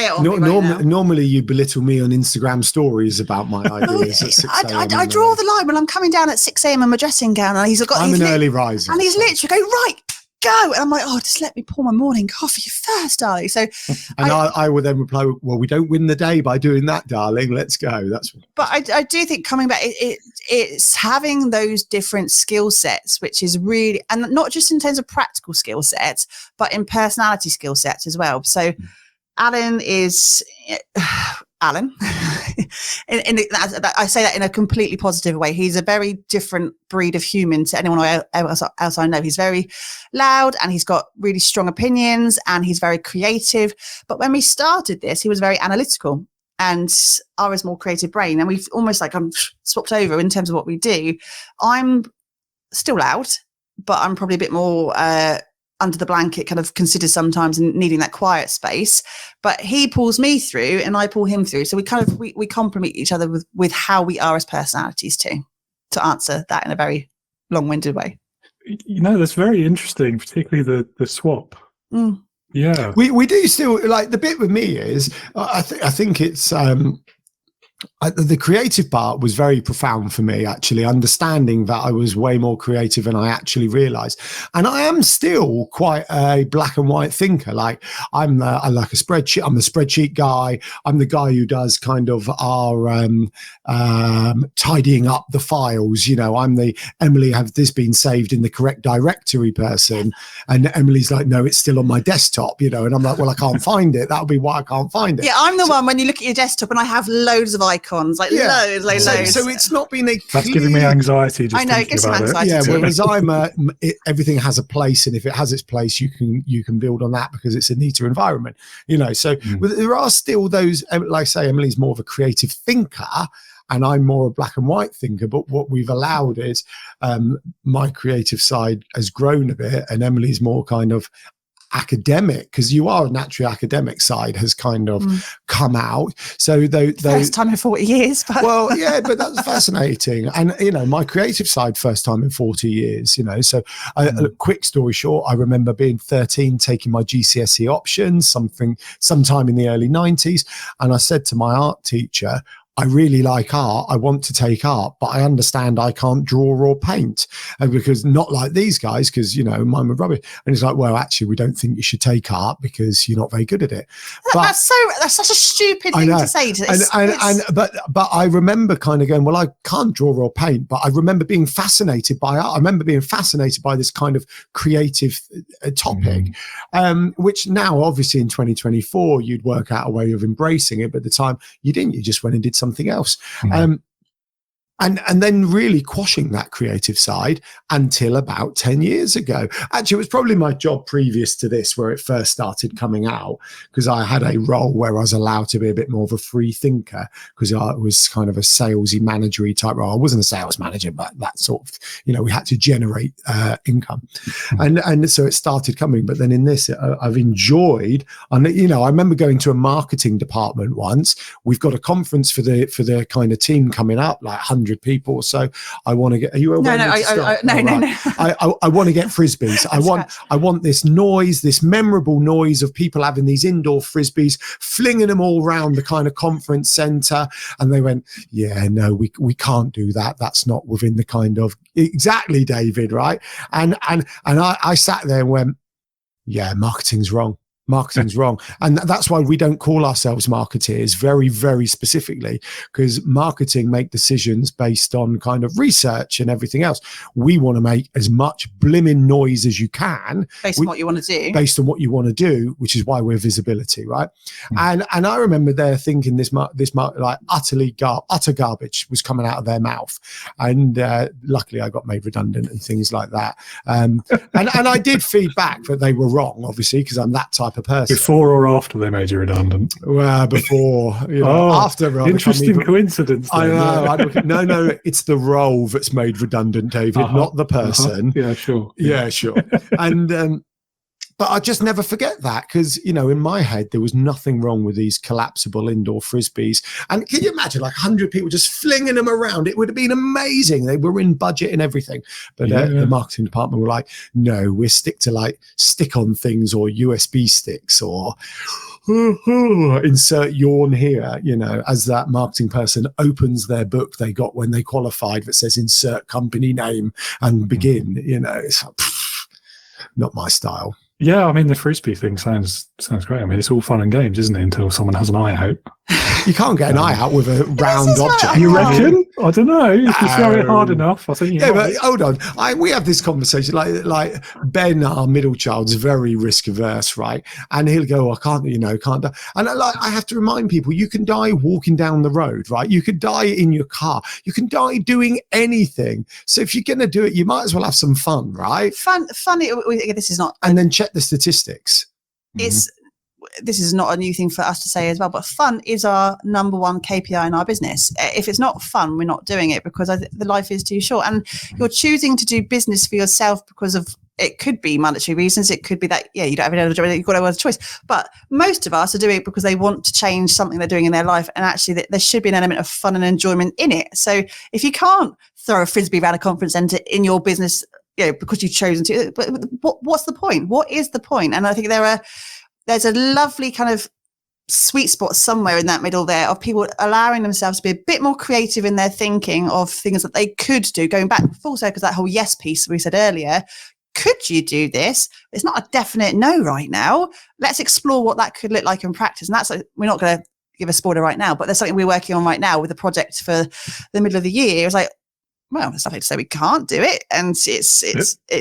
it on me right now. Normally you belittle me on Instagram stories about my ideas at 6 a.m. I draw the line when I'm coming down at 6 a.m. in my dressing gown, and I'm an early riser. And he's literally go, right, go. And I'm like, oh, just let me pour my morning coffee first, darling. So, and I will then reply, well, we don't win the day by doing that, darling. Let's go. But I do think coming back, it's having those different skill sets, which is really, and not just in terms of practical skill sets, but in personality skill sets as well. So Alan is Alan. I say that in a completely positive way. He's a very different breed of human to anyone else I know. He's very loud, and he's got really strong opinions, and he's very creative. But when we started this, he was very analytical, and I was more creative brain. And we've almost swapped over in terms of what we do. I'm still loud, but I'm probably a bit more under the blanket, kind of considered sometimes and needing that quiet space. But he pulls me through and I pull him through. So we complement each other with how we are as personalities too, to answer that in a very long-winded way. That's very interesting, particularly the swap. Mm. Yeah. We do still, like, the bit with me is, I think it's, the creative part was very profound for me, actually, understanding that I was way more creative than I actually realized. And I am still quite a black and white thinker. Like, I like a spreadsheet. I'm the spreadsheet guy. I'm the guy who does kind of our tidying up the files. I'm the Emily, have this been saved in the correct directory person? And Emily's like, no, it's still on my desktop, and I'm like, well, I can't find it. That'll be why I can't find it. Yeah, I'm the one when you look at your desktop and I have loads of icons, loads. So it's not been a That's giving me anxiety. Just I know, it gives some anxiety. Yeah, whereas everything has a place, and if it has its place, you can build on that because it's a neater environment. So there are still those, like I say, Emily's more of a creative thinker, and I'm more a black and white thinker. But what we've allowed is my creative side has grown a bit, and Emily's more kind of academic, because you are a naturally academic side has kind of come out. So first time in 40 years. But. Well, yeah, but that's fascinating. And my creative side, first time in 40 years. So a quick story short, I remember being 13, taking my GCSE options, sometime in the early 90s, and I said to my art teacher, I really like art. I want to take art, but I understand I can't draw or paint, and because not like these guys, because mine were rubbish. And he's like, well, actually, we don't think you should take art because you're not very good at it. That's such a stupid thing to say. But I remember kind of going, well, I can't draw or paint, but I remember being fascinated by art. I remember being fascinated by this kind of creative topic, which now, obviously, in 2024, you'd work out a way of embracing it. But at the time, you didn't. You just went and did something else. and then really quashing that creative side until about 10 years ago. Actually, it was probably my job previous to this where it first started coming out, because I had a role where I was allowed to be a bit more of a free thinker, because I was kind of a salesy, managery type role. I wasn't a sales manager, but that sort of, we had to generate income. And so it started coming. But then in this, I've enjoyed, and I remember going to a marketing department once. We've got a conference for the kind of team coming up, like 100 people or so. I want to get. Are you aware? No. I want to get frisbees. I want this noise, this memorable noise of people having these indoor frisbees, flinging them all around the kind of conference center. And they went, yeah, no, we can't do that. That's not within the kind of exactly, David, right? And I sat there and went, yeah, marketing's wrong. Marketing's wrong. And that's why we don't call ourselves marketeers, very, very specifically, because marketing make decisions based on kind of research and everything else. We want to make as much blimmin' noise as you can. Based on what you want to do. Based on what you want to do, which is why we're visibility, right? And I remember there thinking this like utter garbage was coming out of their mouth. And luckily I got made redundant and things like that. And I did feedback that they were wrong, obviously, because I'm that type of person. Before or after they made you redundant? Well, before. After. Interesting coincidence. I know. No, it's the role that's made redundant, David, not the person. Yeah, sure. Yeah, sure. And but I just never forget that, because, in my head, there was nothing wrong with these collapsible indoor frisbees. And can you imagine, like 100 people just flinging them around? It would have been amazing. They were in budget and everything. But the marketing department were like, no, we'll stick to like stick-on things or USB sticks or insert yawn here, as that marketing person opens their book they got when they qualified that says insert company name and begin, it's like, not my style. Yeah, I mean, the frisbee thing sounds great. I mean, it's all fun and games, isn't it? Until someone has an eye out. You can't get an eye out with a round object. You reckon? I don't know. If you throw it hard enough, I think. But hold on. We have this conversation. Like Ben, our middle child's very risk averse, right? And he'll go, "I can't die." And I have to remind people, you can die walking down the road, right? You could die in your car. You can die doing anything. So if you're going to do it, you might as well have some fun, right? Funny. This is not. And then check the statistics. This is not a new thing for us to say as well, but fun is our number one KPI in our business. If it's not fun, we're not doing it, because the life is too short. And you're choosing to do business for yourself because of, it could be monetary reasons. It could be that, you don't have any other job, you've got no other choice. But most of us are doing it because they want to change something they're doing in their life. And actually there should be an element of fun and enjoyment in it. So if you can't throw a frisbee around a conference centre in your business, because you've chosen to, but what's the point? What is the point? And I think there's a lovely kind of sweet spot somewhere in that middle there of people allowing themselves to be a bit more creative in their thinking of things that they could do. Going back full circle, that whole yes piece we said earlier. Could you do this? It's not a definite no right now. Let's explore what that could look like in practice. And that's we're not going to give a spoiler right now, but there's something we're working on right now with a project for the middle of the year. It was like, well, there's nothing to say we can't do it, and it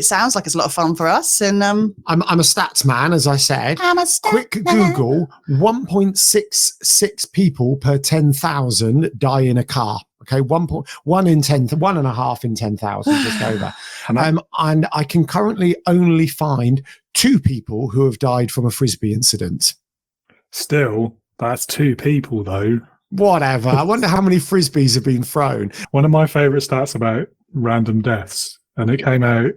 sounds like it's a lot of fun for us. And I'm a stats man, as I said. I'm a stats Quick Google: 1.66 people per 10,000 die in a car. Okay, 1.1 in 10, 1.5 in 10,000, just over. And I can currently only find 2 people who have died from a frisbee incident. Still, that's 2 people though. Whatever. I wonder how many frisbees have been thrown. One of my favourite stats about random deaths, and it came out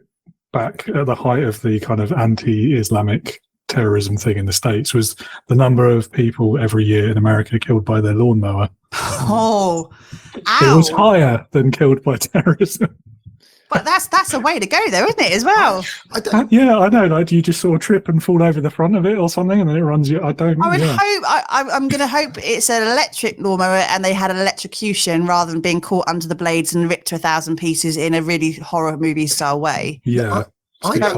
back at the height of the kind of anti-Islamic terrorism thing in the States, was the number of people every year in America killed by their lawnmower. Oh, ow. It was higher than killed by terrorism. But that's a way to go, though, isn't it, as well? Yeah, I know. Like, you just sort of trip and fall over the front of it or something, and then it runs you. I'm going to hope it's an electric lawnmower and they had an electrocution rather than being caught under the blades and ripped to 1,000 pieces in a really horror movie style way. Yeah.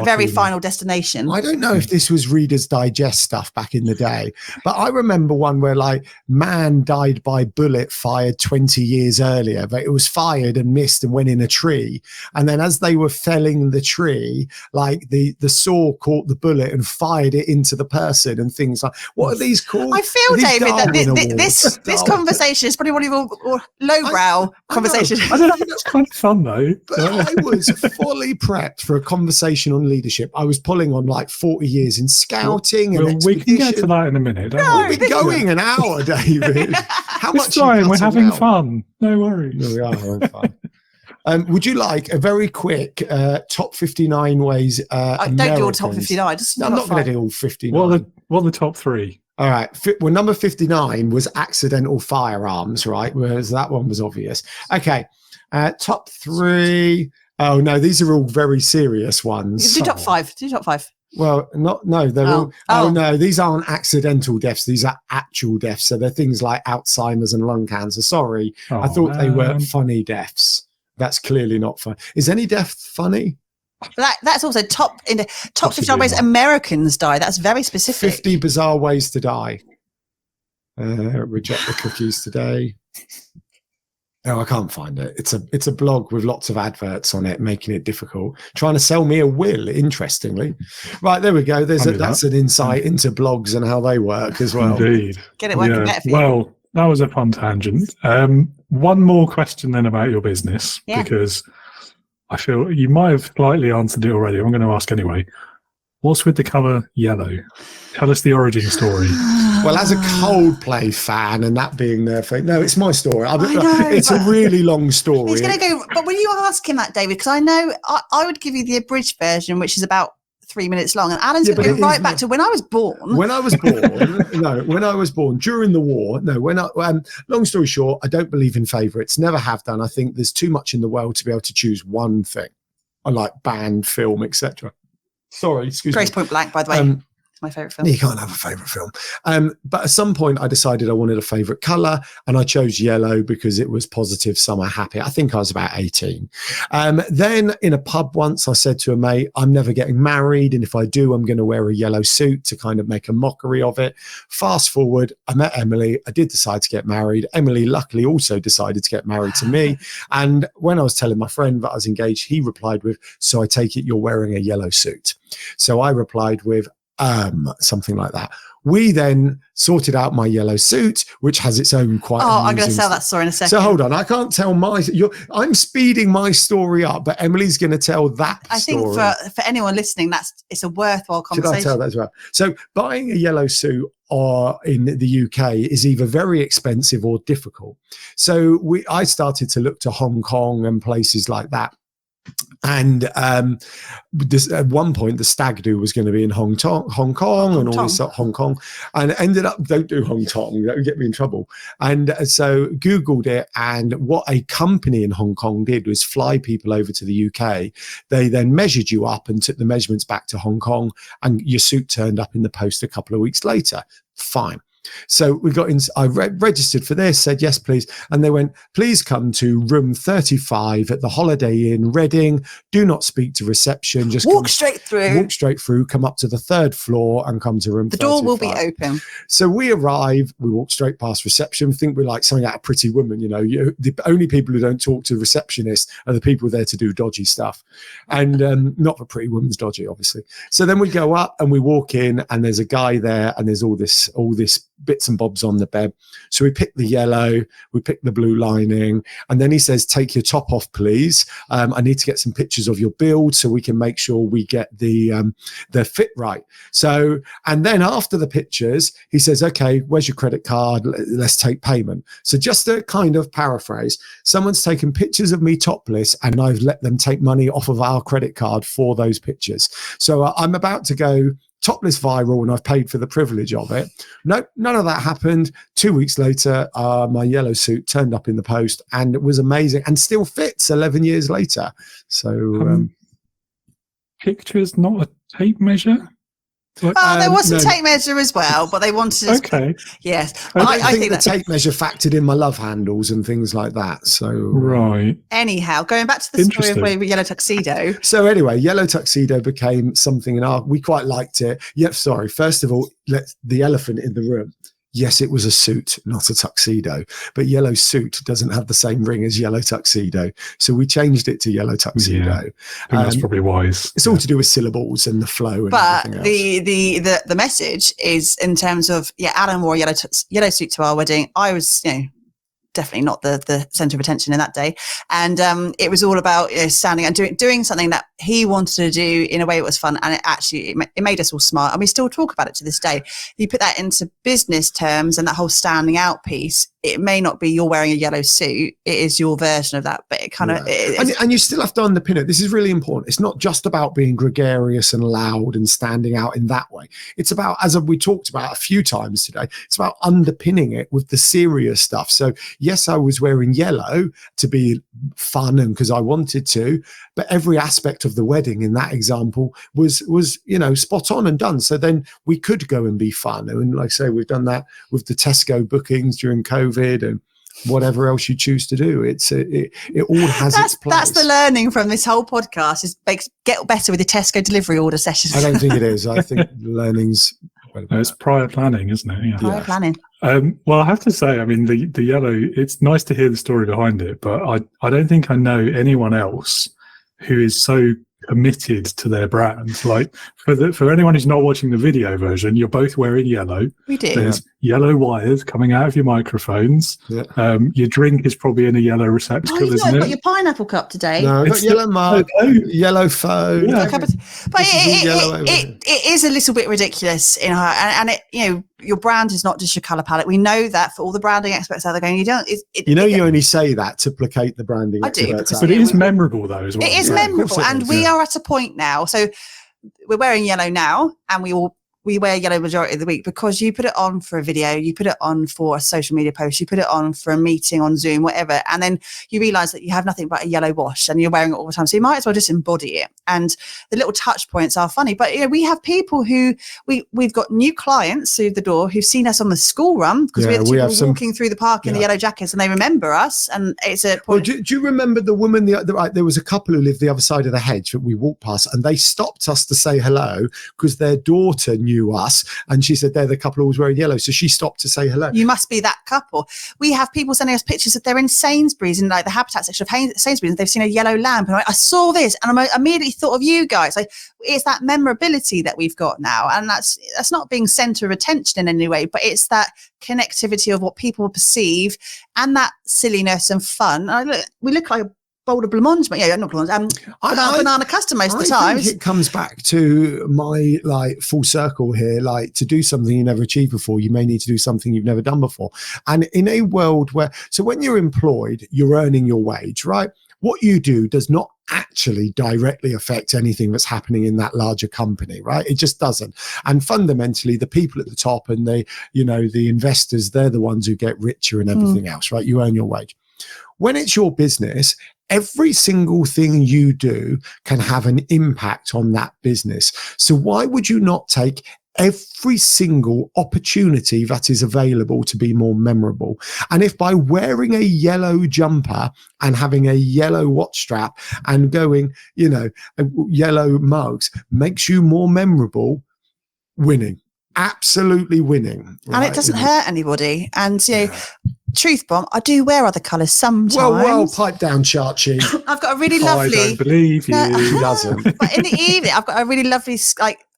Very Final Destination. I don't know if this was Reader's Digest stuff back in the day, but I remember one where like man died by bullet fired 20 years earlier, but it was fired and missed and went in a tree. And then as they were felling the tree, like the saw caught the bullet and fired it into the person and things like, what are these called? I feel, David, that this conversation is probably one of your lowbrow conversations. I don't know. It's kind of fun though. But I was fully prepped for a conversation on leadership. I was pulling on like 40 years in scouting and we can get to that in a minute. We've been going an hour, David. How much? We're having fun. No worries. We are having fun. Would you like a very quick top 59 ways? Don't do all top 59. I'm not going to do all 59. What are the top 3? All right. Well, number 59 was accidental firearms, right? Whereas that one was obvious. Okay. Top 3. Oh no, these are all very serious ones. Do top 5. Do top 5. Well, they're all. Oh no, these aren't accidental deaths. These are actual deaths. So they're things like Alzheimer's and lung cancer. Sorry, I thought they were funny deaths. That's clearly not fun. Is any death funny? That's also top 59 ways Americans die. That's very specific. 50 bizarre ways to die. Reject the cookies today. No, I can't find it. It's a blog with lots of adverts on it, making it difficult. Trying to sell me a will, interestingly. Right, there we go. That's an insight into blogs and how they work as well. Indeed. Get it working better for you. Well, that was a fun tangent. One more question then about your business, because I feel you might have slightly answered it already. I'm going to ask anyway. What's with the colour yellow? Tell us the origin story. Well, as a Coldplay fan and that being their thing, no, it's my story. It's a really long story. He's going to go, but will you ask him that, David? Because I know I would give you the abridged version, which is about 3 minutes long, and Alan's going to go right back to when I was born. When I was born during the war. No, long story short, I don't believe in favourites. Never have done. I think there's too much in the world to be able to choose one thing. I like band, film, etc. Sorry, excuse me. Grace Point Blank, by the way. My favourite film. You can't have a favourite film. But at some point I decided I wanted a favourite colour, and I chose yellow because it was positive, summer, happy. I think I was about 18. Then in a pub once I said to a mate, I'm never getting married, and if I do, I'm going to wear a yellow suit to kind of make a mockery of it. Fast forward, I met Emily. I did decide to get married. Emily luckily also decided to get married to me. And when I was telling my friend that I was engaged, he replied with, so I take it you're wearing a yellow suit. So I replied with, something like that. We then sorted out my yellow suit, which has its own quite. I'm going to tell that story in a second. So hold on, I can't tell I'm speeding my story up, but Emily's going to tell that. I think for anyone listening, it's a worthwhile conversation. Should I tell that as well? So buying a yellow suit in the UK is either very expensive or difficult. So I started to look to Hong Kong and places like that. And at one point the stag do was going to be in Hong Kong and all this Hong Kong, and ended up, don't do Hong Kong, that would get me in trouble. And so Googled it, and what a company in Hong Kong did was fly people over to the UK. They then measured you up and took the measurements back to Hong Kong, and your suit turned up in the post a couple of weeks later. Fine. So we got in, I registered for this, said yes please, and they went, please come to room 35 at the Holiday Inn Reading, do not speak to reception, just walk straight through, come up to the 3rd floor and come to room 35. The door will be open. So we arrive, we walk straight past reception, think we're like something out of Pretty Woman, the only people who don't talk to receptionists are the people there to do dodgy stuff, and not for Pretty Woman's dodgy, obviously. So then we go up and we walk in, and there's a guy there, and there's all this bits and bobs on the bed. So we pick the yellow, we pick the blue lining, and then he says, take your top off, please. I need to get some pictures of your build so we can make sure we get the fit right. So, and then after the pictures, he says, okay, where's your credit card? Let's take payment. So just to kind of paraphrase, someone's taken pictures of me topless, and I've let them take money off of our credit card for those pictures. So I'm about to go topless viral, and I've paid for the privilege of it. No, none of that happened. 2 weeks later, my yellow suit turned up in the post, and it was amazing, and still fits 11 years later. So pictures, not a tape measure? There was some tape measure as well, but they wanted to. Okay. Yes. I think the tape measure factored in my love handles and things like that. So right. Anyhow, going back to the story of where Yellow Tuxedo. So anyway, Yellow Tuxedo became something, and we quite liked it. Yeah, sorry. First of all, the elephant in the room. Yes, it was a suit, not a tuxedo, but yellow suit doesn't have the same ring as yellow tuxedo. So we changed it to Yellow Tuxedo. Yeah, I think that's probably wise. It's all to do with syllables and the flow. And but everything else. the message is in terms of, Alan wore a yellow suit to our wedding. I was, definitely not the center of attention in that day. And it was all about standing and doing something that he wanted to do in a way that was fun. And it made us all smile. And we still talk about it to this day. You put that into business terms and that whole standing out piece, it may not be you're wearing a yellow suit. It is your version of that, but it kind of... And you still have to underpin it. This is really important. It's not just about being gregarious and loud and standing out in that way. It's about, as we talked about a few times today, it's about underpinning it with the serious stuff. So yes, I was wearing yellow to be fun and because I wanted to, but every aspect of the wedding in that example was spot on and done. So then we could go and be fun. And like I say, we've done that with the Tesco bookings during COVID and whatever else you choose to do. It all has its place. That's the learning from this whole podcast is get better with the Tesco delivery order sessions. I don't think it is. I think learning's... No, it's prior planning, isn't it? Yeah. Prior planning. Well, I have to say, I mean, the yellow, it's nice to hear the story behind it, but I don't think I know anyone else who is so committed to their brand. Like for anyone who's not watching the video version, you're both wearing yellow. We do. There's yellow wires coming out of your microphones. Yeah. Your drink is probably in a yellow receptacle, isn't it? You've got your pineapple cup today. No, I've got yellow mug, yellow phone. Yeah. But it is a little bit ridiculous in her, and it, your brand is not just your colour palette. We know that for all the branding experts out there going, you only say that to placate the branding. I do, but it is memorable though as well. It is memorable, and we are at a point now. So we're wearing yellow now, and we wear yellow majority of the week because you put it on for a video, you put it on for a social media post, you put it on for a meeting on Zoom, whatever. And then you realise that you have nothing but a yellow wash and you're wearing it all the time. So you might as well just embody it. And the little touch points are funny. But we have people who, we've got new clients through the door who've seen us on the school run because we have people walking through the park in the yellow jackets and they remember us. And it's a point. Well, do you remember the woman, there was a couple who lived the other side of the hedge that we walked past and they stopped us to say hello because their daughter knew us. And she said they're the couple who was wearing yellow. So she stopped to say hello. You must be that couple. We have people sending us pictures that they're in Sainsbury's in like the habitat section of Sainsbury's and they've seen a yellow lamp. And I saw this and I immediately thought of you guys. Like it's that memorability that we've got now. And that's not being centre of attention in any way, but it's that connectivity of what people perceive and that silliness and fun. We look like a bowl of blancmange, but not blancmange. Banana custard most of the time. I think it comes back to my full circle here. Like to do something you never achieved before, you may need to do something you've never done before. And in a world so when you're employed, you're earning your wage, right? What you do does not actually directly affect anything that's happening in that larger company, right? It just doesn't. And fundamentally, the people at the top and the investors, they're the ones who get richer and everything else, right? You earn your wage. When it's your business, every single thing you do can have an impact on that business. So why would you not take every single opportunity that is available to be more memorable? And if by wearing a yellow jumper and having a yellow watch strap and going, yellow mugs makes you more memorable, winning. Absolutely winning. Right? And it doesn't hurt anybody. And, truth bomb, I do wear other colours sometimes. Well, pipe down, Charchie. I've got a really lovely... I don't believe you. She doesn't. But in the evening, I've got a really lovely,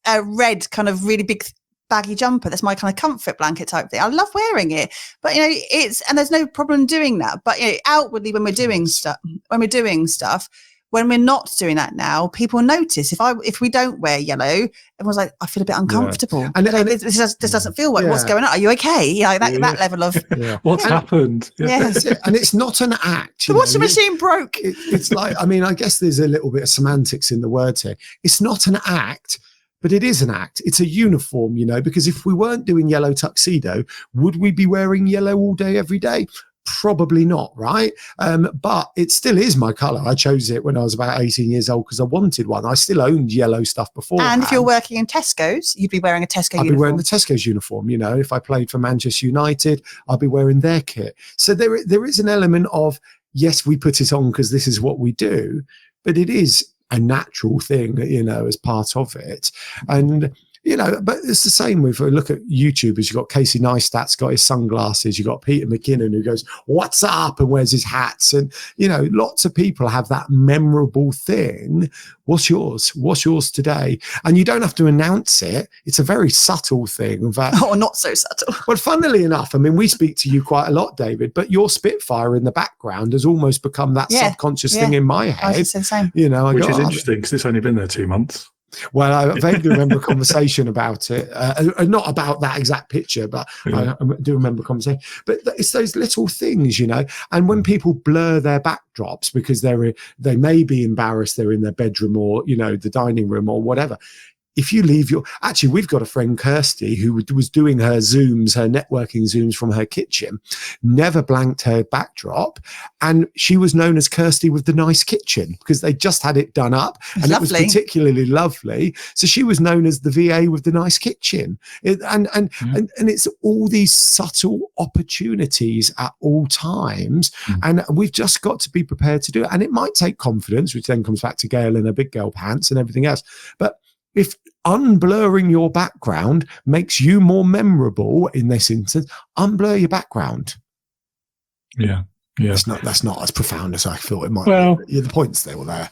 a red kind of really big baggy jumper. That's my kind of comfort blanket type thing. I love wearing it. But, and there's no problem doing that. But, outwardly when we're doing stuff, when we're not doing that now, people notice. If we don't wear yellow, everyone's like, I feel a bit uncomfortable. And this doesn't feel right. What's going on? Are you okay? That level of what's happened? Yes. And it's not an act. The washing machine broke. It's like, I guess there's a little bit of semantics in the words here. It's not an act, but it is an act. It's a uniform, because if we weren't doing yellow tuxedo, would we be wearing yellow all day, every day? Probably not, right? But it still is my colour. I chose it when I was about 18 years old because I wanted one. I still owned yellow stuff before. And if you're working in Tesco's, you'd be wearing a Tesco uniform. I'd be wearing the Tesco's uniform. You know, if I played for Manchester United, I'd be wearing their kit. So there is an element of, yes, we put it on because this is what we do, but it is a natural thing, you know, as part of it. And you know, but it's the same with, look at YouTubers. You've got Casey Neistat's got his sunglasses. You've got Peter McKinnon who goes, "What's up?" and wears his hats. And, you know, lots of people have that memorable thing. What's yours? What's yours today? And you don't have to announce it. It's a very subtle thing. That, or not so subtle. Well, funnily enough, I mean, we speak to you quite a lot, David, but your Spitfire in the background has almost become that subconscious thing in my head. I was the same. You know, which is interesting because it's only been there 2 months. Well, I vaguely remember a conversation about it, not about that exact picture, but I do remember a conversation. But it's those little things, you know, and when people blur their backdrops because they may be embarrassed, they're in their bedroom or, you know, the dining room or whatever. If you leave actually, we've got a friend, Kirsty, who was doing her Zooms, her networking Zooms from her kitchen, never blanked her backdrop. And she was known as Kirsty with the nice kitchen because they just had it done up and it was particularly lovely. So she was known as the VA with the nice kitchen. And it's all these subtle opportunities at all times. And we've just got to be prepared to do it. And it might take confidence, which then comes back to Gail and her big girl pants and everything else. But if unblurring your background makes you more memorable in this instance, unblur your background. Yeah. That's not as profound as I thought it might be. The point's still there.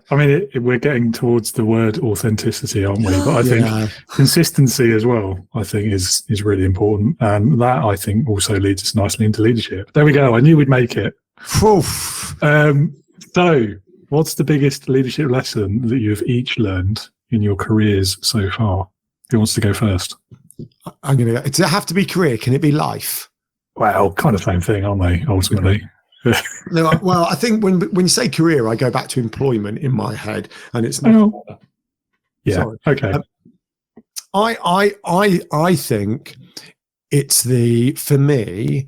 I mean, we're getting towards the word authenticity, aren't we? But I think consistency as well, I think is really important. And that, I think, also leads us nicely into leadership. There we go. I knew we'd make it. So what's the biggest leadership lesson that you've each learned in your careers so far? Who wants to go first? I'm going to go. Does it have to be career? Can it be life? Well, kind of same thing, aren't they, ultimately? No, well, I think when you say career, I go back to employment in my head, and it's not. Yeah. Sorry. Okay. I think it's for me,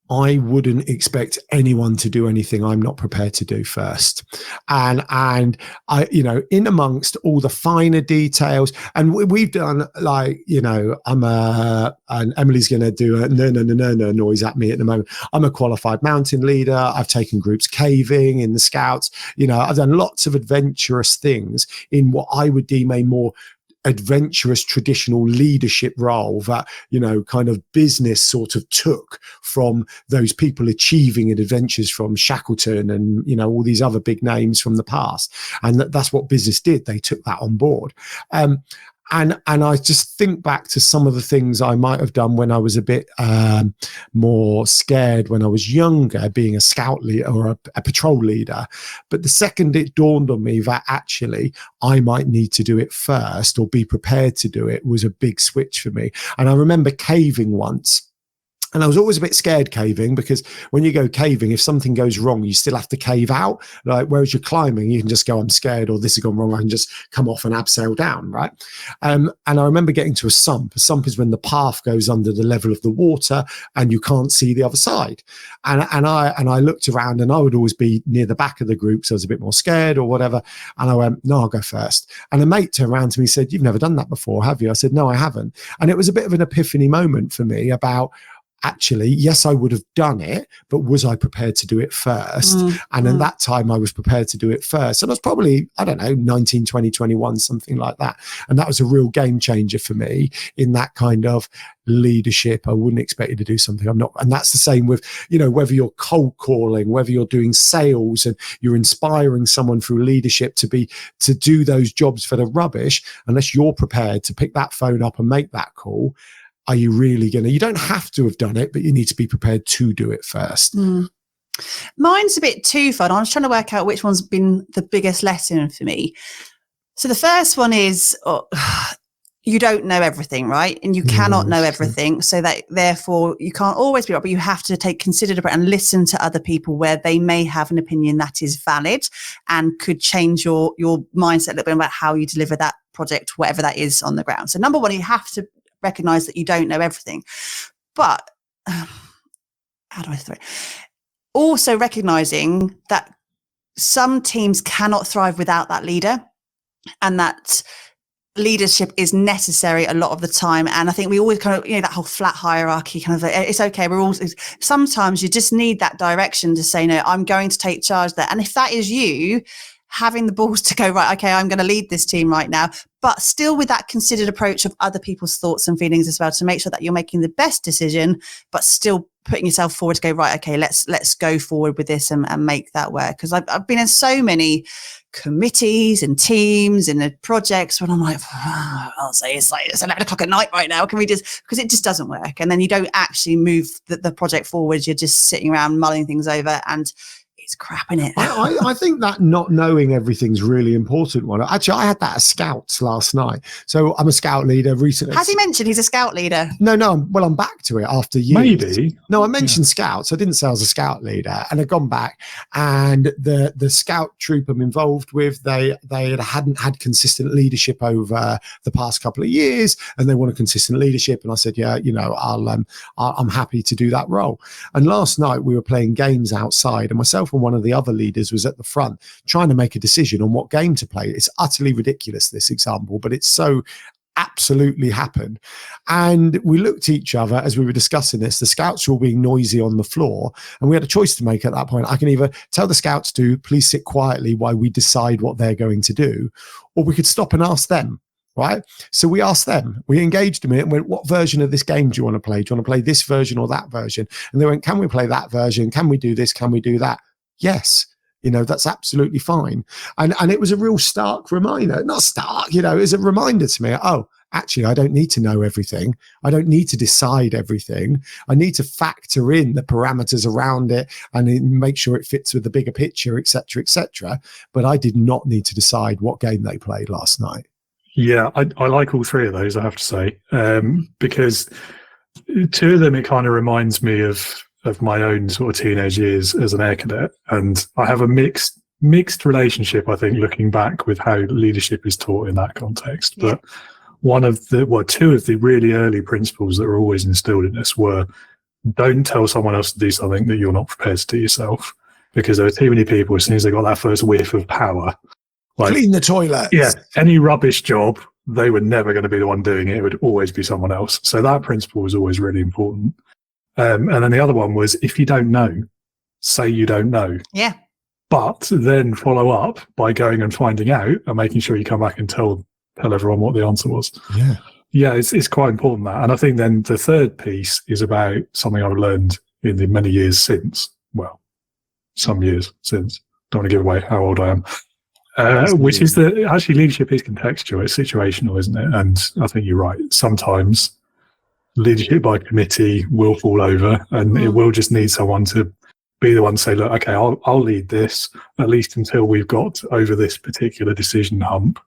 I wouldn't expect anyone to do anything I'm not prepared to do first. And I, you know, in amongst all the finer details, and we've done like, you know, and Emily's going to do a no noise at me at the moment. I'm a qualified mountain leader. I've taken groups caving in the Scouts. You know, I've done lots of adventurous things in what I would deem a more adventurous traditional leadership role that, you know, kind of business sort of took from those people achieving adventures from Shackleton and, you know, all these other big names from the past. And that's what business did. They took that on board. And I just think back to some of the things I might have done when I was a bit more scared when I was younger, being a scout leader or a patrol leader. But the second it dawned on me that actually I might need to do it first or be prepared to do it was a big switch for me. And I remember caving once. And I was always a bit scared caving because when you go caving, if something goes wrong, you still have to cave out. Like, whereas you're climbing, you can just go, I'm scared, or this has gone wrong. I can just come off and abseil down, right? And I remember getting to a sump. A sump is when the path goes under the level of the water and you can't see the other side. And I looked around and I would always be near the back of the group, so I was a bit more scared or whatever. And I went, no, I'll go first. And a mate turned around to me and said, you've never done that before, have you? I said, no, I haven't. And it was a bit of an epiphany moment for me about, actually, yes, I would have done it, but was I prepared to do it first? And in that time, I was prepared to do it first. And I was probably, I don't know, 19, 20, 21, something like that. And that was a real game changer for me in that kind of leadership. I wouldn't expect you to do something I'm not. And that's the same with, you know, whether you're cold calling, whether you're doing sales and you're inspiring someone through leadership to do those jobs for the rubbish, unless you're prepared to pick that phone up and make that call. Are you really going to? You don't have to have done it, but you need to be prepared to do it first. Mine's a bit too fun. I was trying to work out which one's been the biggest lesson for me. So the first one is you don't know everything, right? And you cannot know everything. So that therefore you can't always be right, but you have to take considerable and listen to other people where they may have an opinion that is valid and could change your mindset a little bit about how you deliver that project, whatever that is on the ground. So number one, you have to recognize that you don't know everything, but how do I throw it? Also recognizing that some teams cannot thrive without that leader, and that leadership is necessary a lot of the time. And I think we always kind of, that whole flat hierarchy kind of, it's okay. Sometimes you just need that direction to say, no, I'm going to take charge there. And if that is you having the balls to go, right, okay, I'm going to lead this team right now, but still with that considered approach of other people's thoughts and feelings as well, to make sure that you're making the best decision, but still putting yourself forward to go, right, okay, let's go forward with this and make that work. Because I've been in so many committees and teams and projects when I'm like, I'll say it's 11 o'clock at night right now. Can we just, because it just doesn't work. And then you don't actually move the project forward. You're just sitting around mulling things over, and it's crap, in it. I think that not knowing everything's really important one. Actually, I had that at Scouts last night. So I'm a Scout leader recently. Has he mentioned he's a Scout leader? No. Well, I'm back to it after years. Maybe. No, I mentioned Scouts. I didn't say I was a Scout leader, and I've gone back. And the Scout troop I'm involved with, they hadn't had consistent leadership over the past couple of years, and they wanted consistent leadership. And I said, yeah, I'm happy to do that role. And last night we were playing games outside, and myself and one of the other leaders was at the front trying to make a decision on what game to play. It's utterly ridiculous, this example, but it's so absolutely happened. And we looked at each other as we were discussing this. The Scouts were all being noisy on the floor, and we had a choice to make at that point. I can either tell the Scouts to please sit quietly while we decide what they're going to do, or we could stop and ask them. Right. So we asked them, we engaged them in it and went, what version of this game do you want to play? Do you want to play this version or that version? And they went, can we play that version? Can we do this? Can we do that? Yes. That's absolutely fine. And it was a real stark reminder, not stark, it was a reminder to me, oh, actually, I don't need to know everything. I don't need to decide everything. I need to factor in the parameters around it and make sure it fits with the bigger picture, et cetera, et cetera. But I did not need to decide what game they played last night. Yeah, I like all three of those, I have to say, because two of them, it kind of reminds me of my own sort of teenage years as an air cadet. And I have a mixed relationship, I think, looking back with how leadership is taught in that context. But two of the really early principles that were always instilled in us were, don't tell someone else to do something that you're not prepared to do yourself, because there are too many people, as soon as they got that first whiff of power, like, clean the toilet. Yeah, any rubbish job, they were never going to be the one doing it. It would always be someone else. So that principle was always really important. And then the other one was, if you don't know, say you don't know. Yeah. But then follow up by going and finding out and making sure you come back and tell everyone what the answer was. Yeah. Yeah, it's quite important, that. And I think then the third piece is about something I've learned in the many years since. Well, some years since. Don't want to give away how old I am. Which is that actually leadership is contextual. It's situational, isn't it? And I think you're right. Sometimes leadership by committee will fall over, and it will just need someone to be the one to say, look, okay, I'll lead this, at least until we've got over this particular decision hump,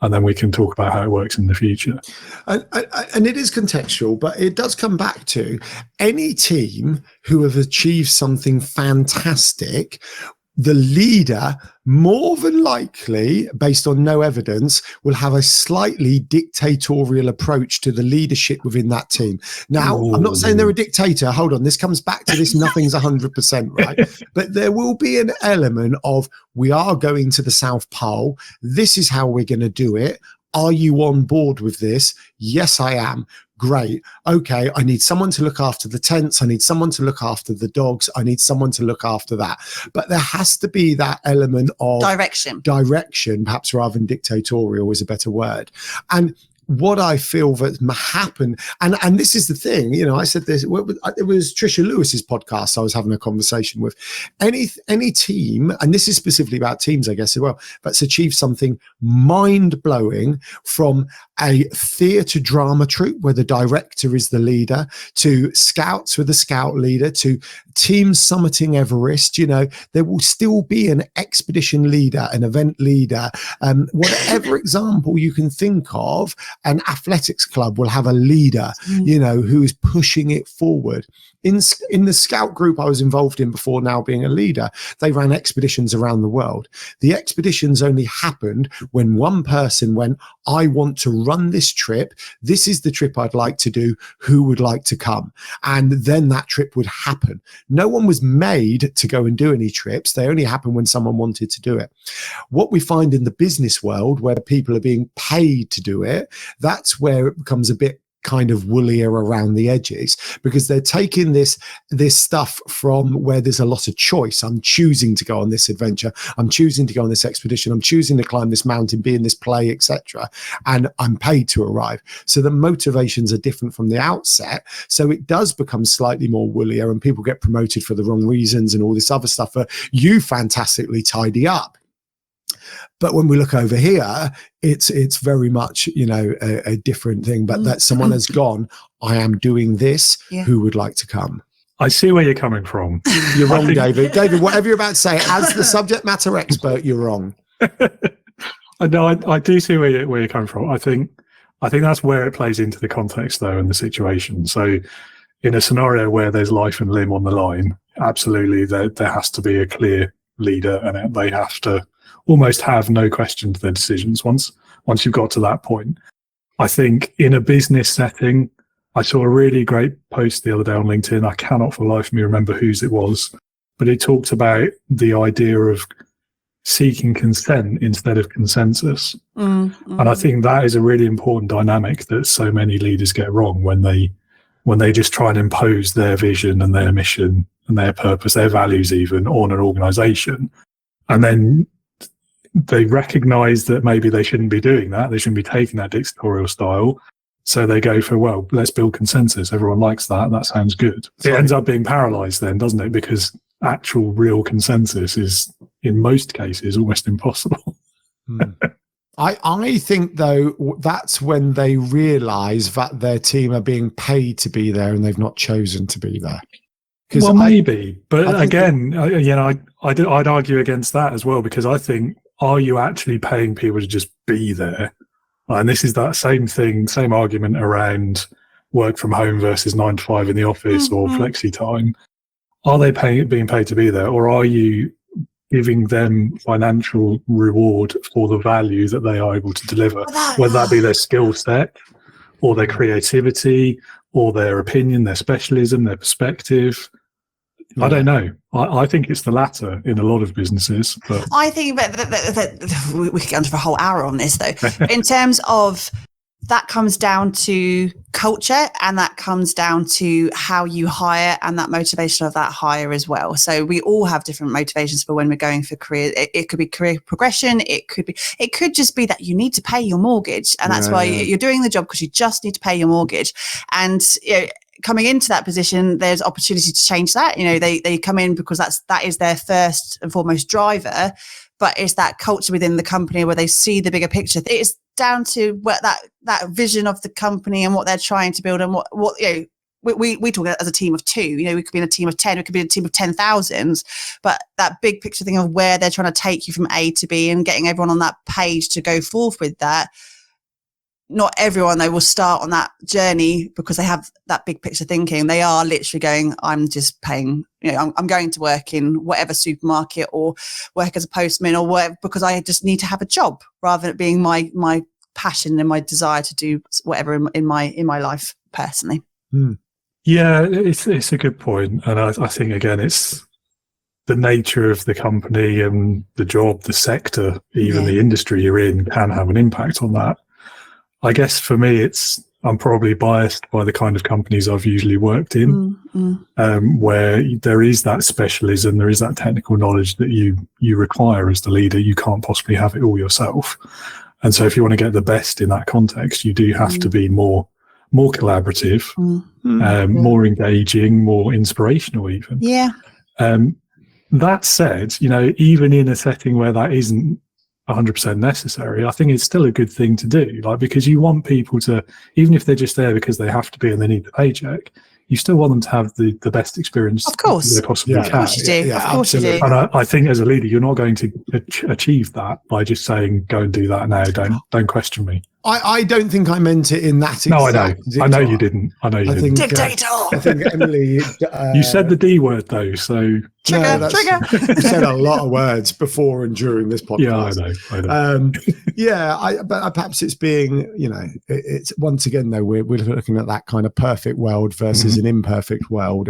and then we can talk about how it works in the future. And it is contextual, but it does come back to any team who have achieved something fantastic. The leader, more than likely, based on no evidence, will have a slightly dictatorial approach to the leadership within that team. Now, I'm not saying they're a dictator. Hold on. This comes back to this. Nothing's 100%, right? But there will be an element of, we are going to the South Pole. This is how we're going to do it. Are you on board with this? Yes, I am. Great. Okay, I need someone to look after the tents. I need someone to look after the dogs. I need someone to look after that. But there has to be that element of direction, perhaps, rather than dictatorial is a better word. And what I feel that happened, and this is the thing, I said this, it was Trisha Lewis's podcast I was having a conversation with. Any team, and this is specifically about teams, I guess, as well, that's achieved something mind-blowing, from a theatre drama troupe where the director is the leader, to Scouts with a Scout leader, to teams summiting Everest, there will still be an expedition leader, an event leader, whatever example you can think of. An athletics club will have a leader, who is pushing it forward. In the scout group I was involved in before now being a leader, they ran expeditions around the world. The expeditions only happened when one person went, I want to run this trip. This is the trip I'd like to do. Who would like to come? And then that trip would happen. No one was made to go and do any trips. They only happen when someone wanted to do it. What we find in the business world, where people are being paid to do it, that's where it becomes a bit kind of woollier around the edges, because they're taking this stuff from where there's a lot of choice. I'm choosing to go on this adventure. I'm choosing to go on this expedition. I'm choosing to climb this mountain, be in this play, etc. And I'm paid to arrive. So the motivations are different from the outset. So it does become slightly more woollier, and people get promoted for the wrong reasons and all this other stuff that you fantastically tidy up. But when we look over here, it's very much, a different thing. But that someone has gone, I am doing this. Yeah. Who would like to come? I see where you're coming from. You're wrong, David. David, whatever you're about to say, as the subject matter expert, you're wrong. No, I do see where you're coming from. I think that's where it plays into the context, though, and the situation. So in a scenario where there's life and limb on the line, absolutely, there has to be a clear leader, and they have to almost have no question to their decisions once you've got to that point. I think in a business setting, I saw a really great post the other day on LinkedIn. I cannot for the life of me remember whose it was, but it talked about the idea of seeking consent instead of consensus. And I think that is a really important dynamic that so many leaders get wrong when they just try and impose their vision and their mission and their purpose, their values even, on an organization. And then they recognize that maybe they shouldn't be doing that. They shouldn't be taking that dictatorial style. So they go for, well, let's build consensus. Everyone likes that. That sounds good. It ends up being paralyzed then, doesn't it? Because actual real consensus is, in most cases, almost impossible. I think, though, that's when they realize that their team are being paid to be there and they've not chosen to be there. Well, maybe. But again, I'd argue against that as well, because I think, are you actually paying people to just be there? And this is that same thing, same argument around work from home versus 9 to 5 in the office or flexi time. Are they being paid to be there, or are you giving them financial reward for the value that they are able to deliver, whether that be their skill set or their creativity or their opinion, their specialism, their perspective? I don't know. I think it's the latter in a lot of businesses. But I think that we could go on for a whole hour on this, though. In terms of that comes down to culture, and that comes down to how you hire and that motivation of that hire as well. So we all have different motivations for when we're going for career. It could be career progression. It could just be that you need to pay your mortgage, and that's why you're doing the job, because you just need to pay your mortgage. And coming into that position, there's opportunity to change that. They come in because that is their first and foremost driver, but it's that culture within the company where they see the bigger picture. It's down to what that vision of the company and what they're trying to build, and what we talk as a team of 2. We could be in a team of 10, we could be in a team of 10,000, but that big picture thing of where they're trying to take you from A to B and getting everyone on that page to go forth with that. Not everyone, they will start on that journey because they have that big picture thinking. They are literally going, I'm just paying, I'm going to work in whatever supermarket or work as a postman or whatever, because I just need to have a job, rather than it being my passion and my desire to do whatever in my life personally. Yeah, it's a good point. And I think, again, it's the nature of the company and the job, the sector, even the industry you're in can have an impact on that. I guess for me, I'm probably biased by the kind of companies I've usually worked in, where there is that specialism, there is that technical knowledge that you require as the leader. You can't possibly have it all yourself. And so if you want to get the best in that context, you do have to be more collaborative, more engaging, more inspirational even. Yeah. That said, even in a setting where that isn't 100% necessary, I think it's still a good thing to do, because you want people to, even if they're just there because they have to be and they need the paycheck, you still want them to have the best experience of course they possibly can. Of course you do. Of course you do. And I think as a leader, you're not going to achieve that by just saying, go and do that now, don't question me. I don't think I meant it in that. No, I know. I know you didn't. Dictator. I think Emily. You said the D word though, so Trigger. You said a lot of words before and during this podcast. Yeah, I know. But perhaps it's being, it's once again though we're looking at that kind of perfect world versus an imperfect world,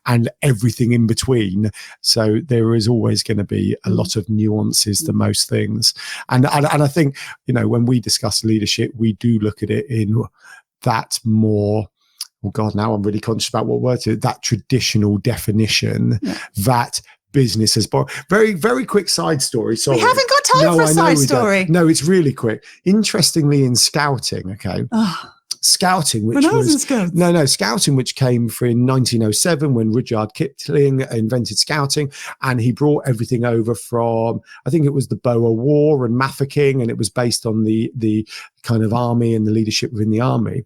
and everything in between. So there is always going to be a lot of nuances to most things, and I think when we discuss leadership, we do look at it in that more. Oh God, now I'm really conscious about what word to it. That traditional definition that business has borrowed. Very, very quick side story. Sorry. We haven't got time for a side story. No, it's really quick. Interestingly, in scouting, Scouting, which Scouting, which came for in 1907 when Rudyard Kipling invented Scouting, and he brought everything over from, I think it was the Boer War and Mafeking, and it was based on the kind of army and the leadership within the army.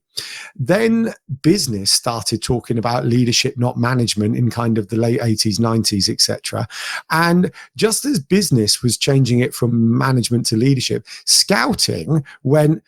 Then business started talking about leadership, not management, in kind of the late 80s, 90s, etc. And just as business was changing it from management to leadership, Scouting went,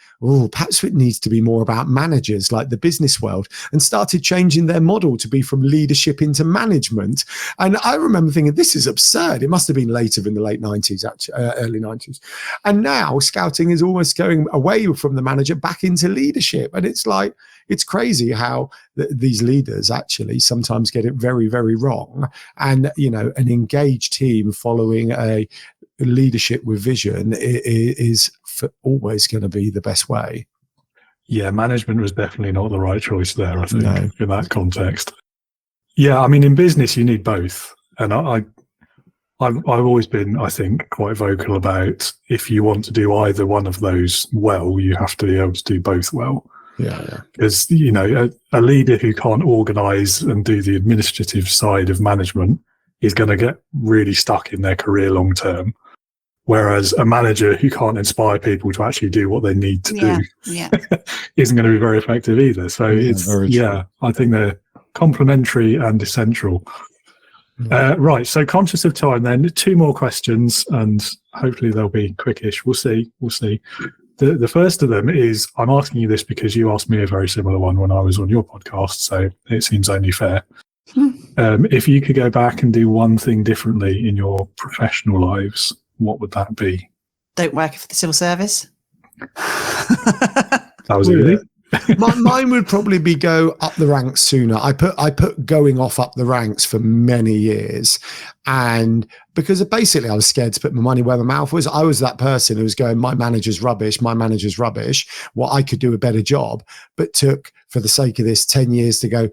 perhaps it needs to be more about managers like the business world, and started changing their model to be from leadership into management. And I remember thinking, this is absurd. It must have been later in the late 90s, actually, early 90s. And now Scouting is almost going away from the manager back into leadership. And it's like, it's crazy how these leaders actually sometimes get it very, very wrong. And, an engaged team following a leadership with vision is always going to be the best way. Yeah, management was definitely not the right choice there, I think, in that context. Yeah, I mean, in business, you need both. And I've always been, I think, quite vocal about if you want to do either one of those well, you have to be able to do both well. Yeah. Because, a leader who can't organise and do the administrative side of management is going to get really stuck in their career long term. Whereas a manager who can't inspire people to actually do what they need to do isn't going to be very effective either. So I think they're complementary and essential. Right. So conscious of time then, 2 more questions and hopefully they'll be quickish. We'll see. The first of them is, I'm asking you this because you asked me a very similar one when I was on your podcast, so it seems only fair. If you could go back and do one thing differently in your professional lives, what would that be? Don't work for the civil service. That was easy. Mine would probably be go up the ranks sooner. I put going off up the ranks for many years, and because basically I was scared to put my money where my mouth was. I was that person who was going, my manager's rubbish. Well, I could do a better job, but took, for the sake of this, 10 years to go,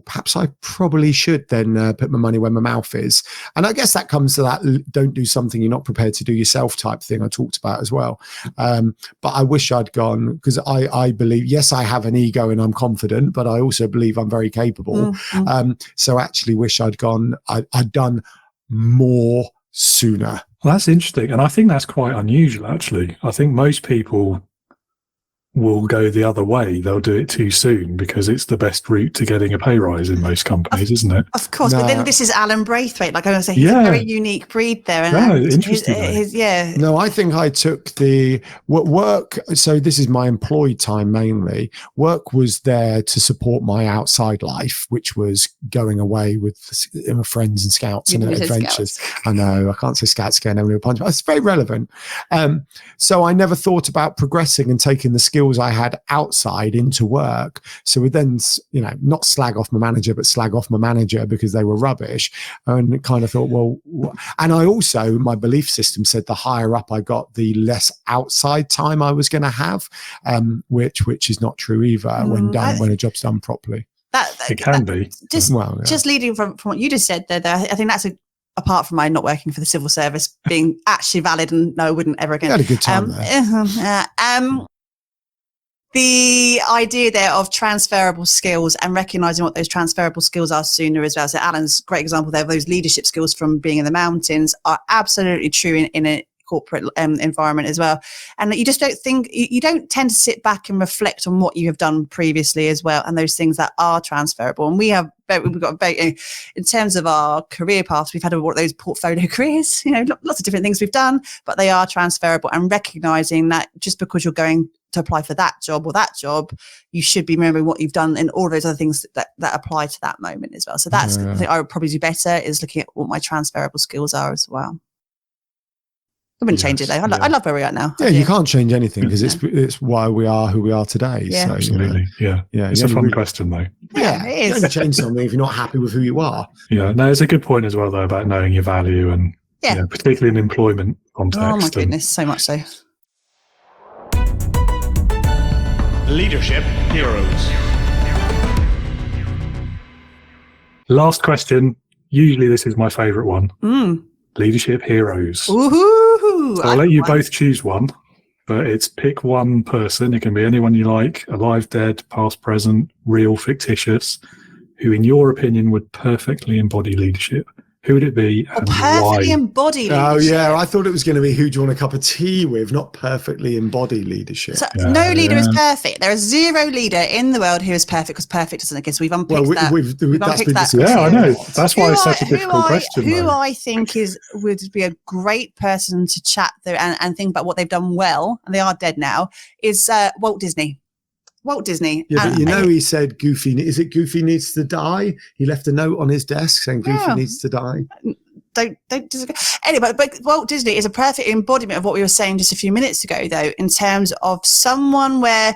perhaps I probably should then put my money where my mouth is. And I guess that comes to that don't do something you're not prepared to do yourself type thing I talked about as well. But I wish I'd gone, because I believe, yes, I have an ego and I'm confident, but I also believe I'm very capable. So I actually wish I'd done more sooner. Well, that's interesting. And I think that's quite unusual, actually. I think most people will go the other way. They'll do it too soon because it's the best route to getting a pay rise in most companies, isn't it? Of course, but then this is Alan Braithwaite. Like I was saying, he's a very unique breed there. And interesting. No, I think I took the work. So this is my employed time mainly. Work was there to support my outside life, which was going away with my friends and scouts and adventures. I know I can't say scouts again. Emily will punch, but it's very relevant. So I never thought about progressing and taking the skills I had outside into work. So we then, not slag off my manager, but slag off my manager because they were rubbish. And kind of thought, and I also, my belief system said the higher up I got, the less outside time I was going to have, which is not true either when a job's done properly. It can be. Just leading from what you just said there, I think that's apart from my not working for the civil service being actually valid, and no, I wouldn't ever again. You had a good time there. The idea there of transferable skills and recognizing what those transferable skills are sooner as well. So Alan's great example there of those leadership skills from being in the mountains are absolutely true in a corporate environment as well. And you just you don't tend to sit back and reflect on what you have done previously as well, and those things that are transferable. And we've got in terms of our career paths, we've had those portfolio careers, lots of different things we've done, but they are transferable, and recognizing that just because you're going to apply for that job or that job, you should be remembering what you've done in all of those other things that apply to that moment as well. So that's the thing I would probably do better, is looking at what my transferable skills are as well. I wouldn't change it though. I love where we are now. Yeah, you can't change anything because it's why we are who we are today. Yeah, so, absolutely. Yeah. It's a fun question though. Yeah, it is. You only change something if you're not happy with who you are. Yeah, no, it's a good point as well though about knowing your value and particularly in employment context. Oh my goodness, so much so. Leadership heroes. Last question. Usually this is my favourite one. Leadership heroes. Woohoo! So I'll let you both choose one, but it's pick one person. It can be anyone you like, alive, dead, past, present, real, fictitious, who in your opinion would perfectly embody leadership. Who would it be and perfectly why? embody leadership. Oh yeah, I thought it was going to be who do you want a cup of tea with, not perfectly embody leadership. So no leader is perfect. There is zero leader in the world who is perfect, because perfect doesn't exist. We've unpicked that. We've unpicked been that. Yeah, I know. That's why it's such a difficult question. Who I think would be a great person to chat through and think about what they've done well, and they are dead now, is Walt Disney. Walt Disney. Yeah, but he said Goofy. Is it Goofy needs to die? He left a note on his desk saying Goofy needs to die. Don't anyway, but Walt Disney is a perfect embodiment of what we were saying just a few minutes ago, though, in terms of someone where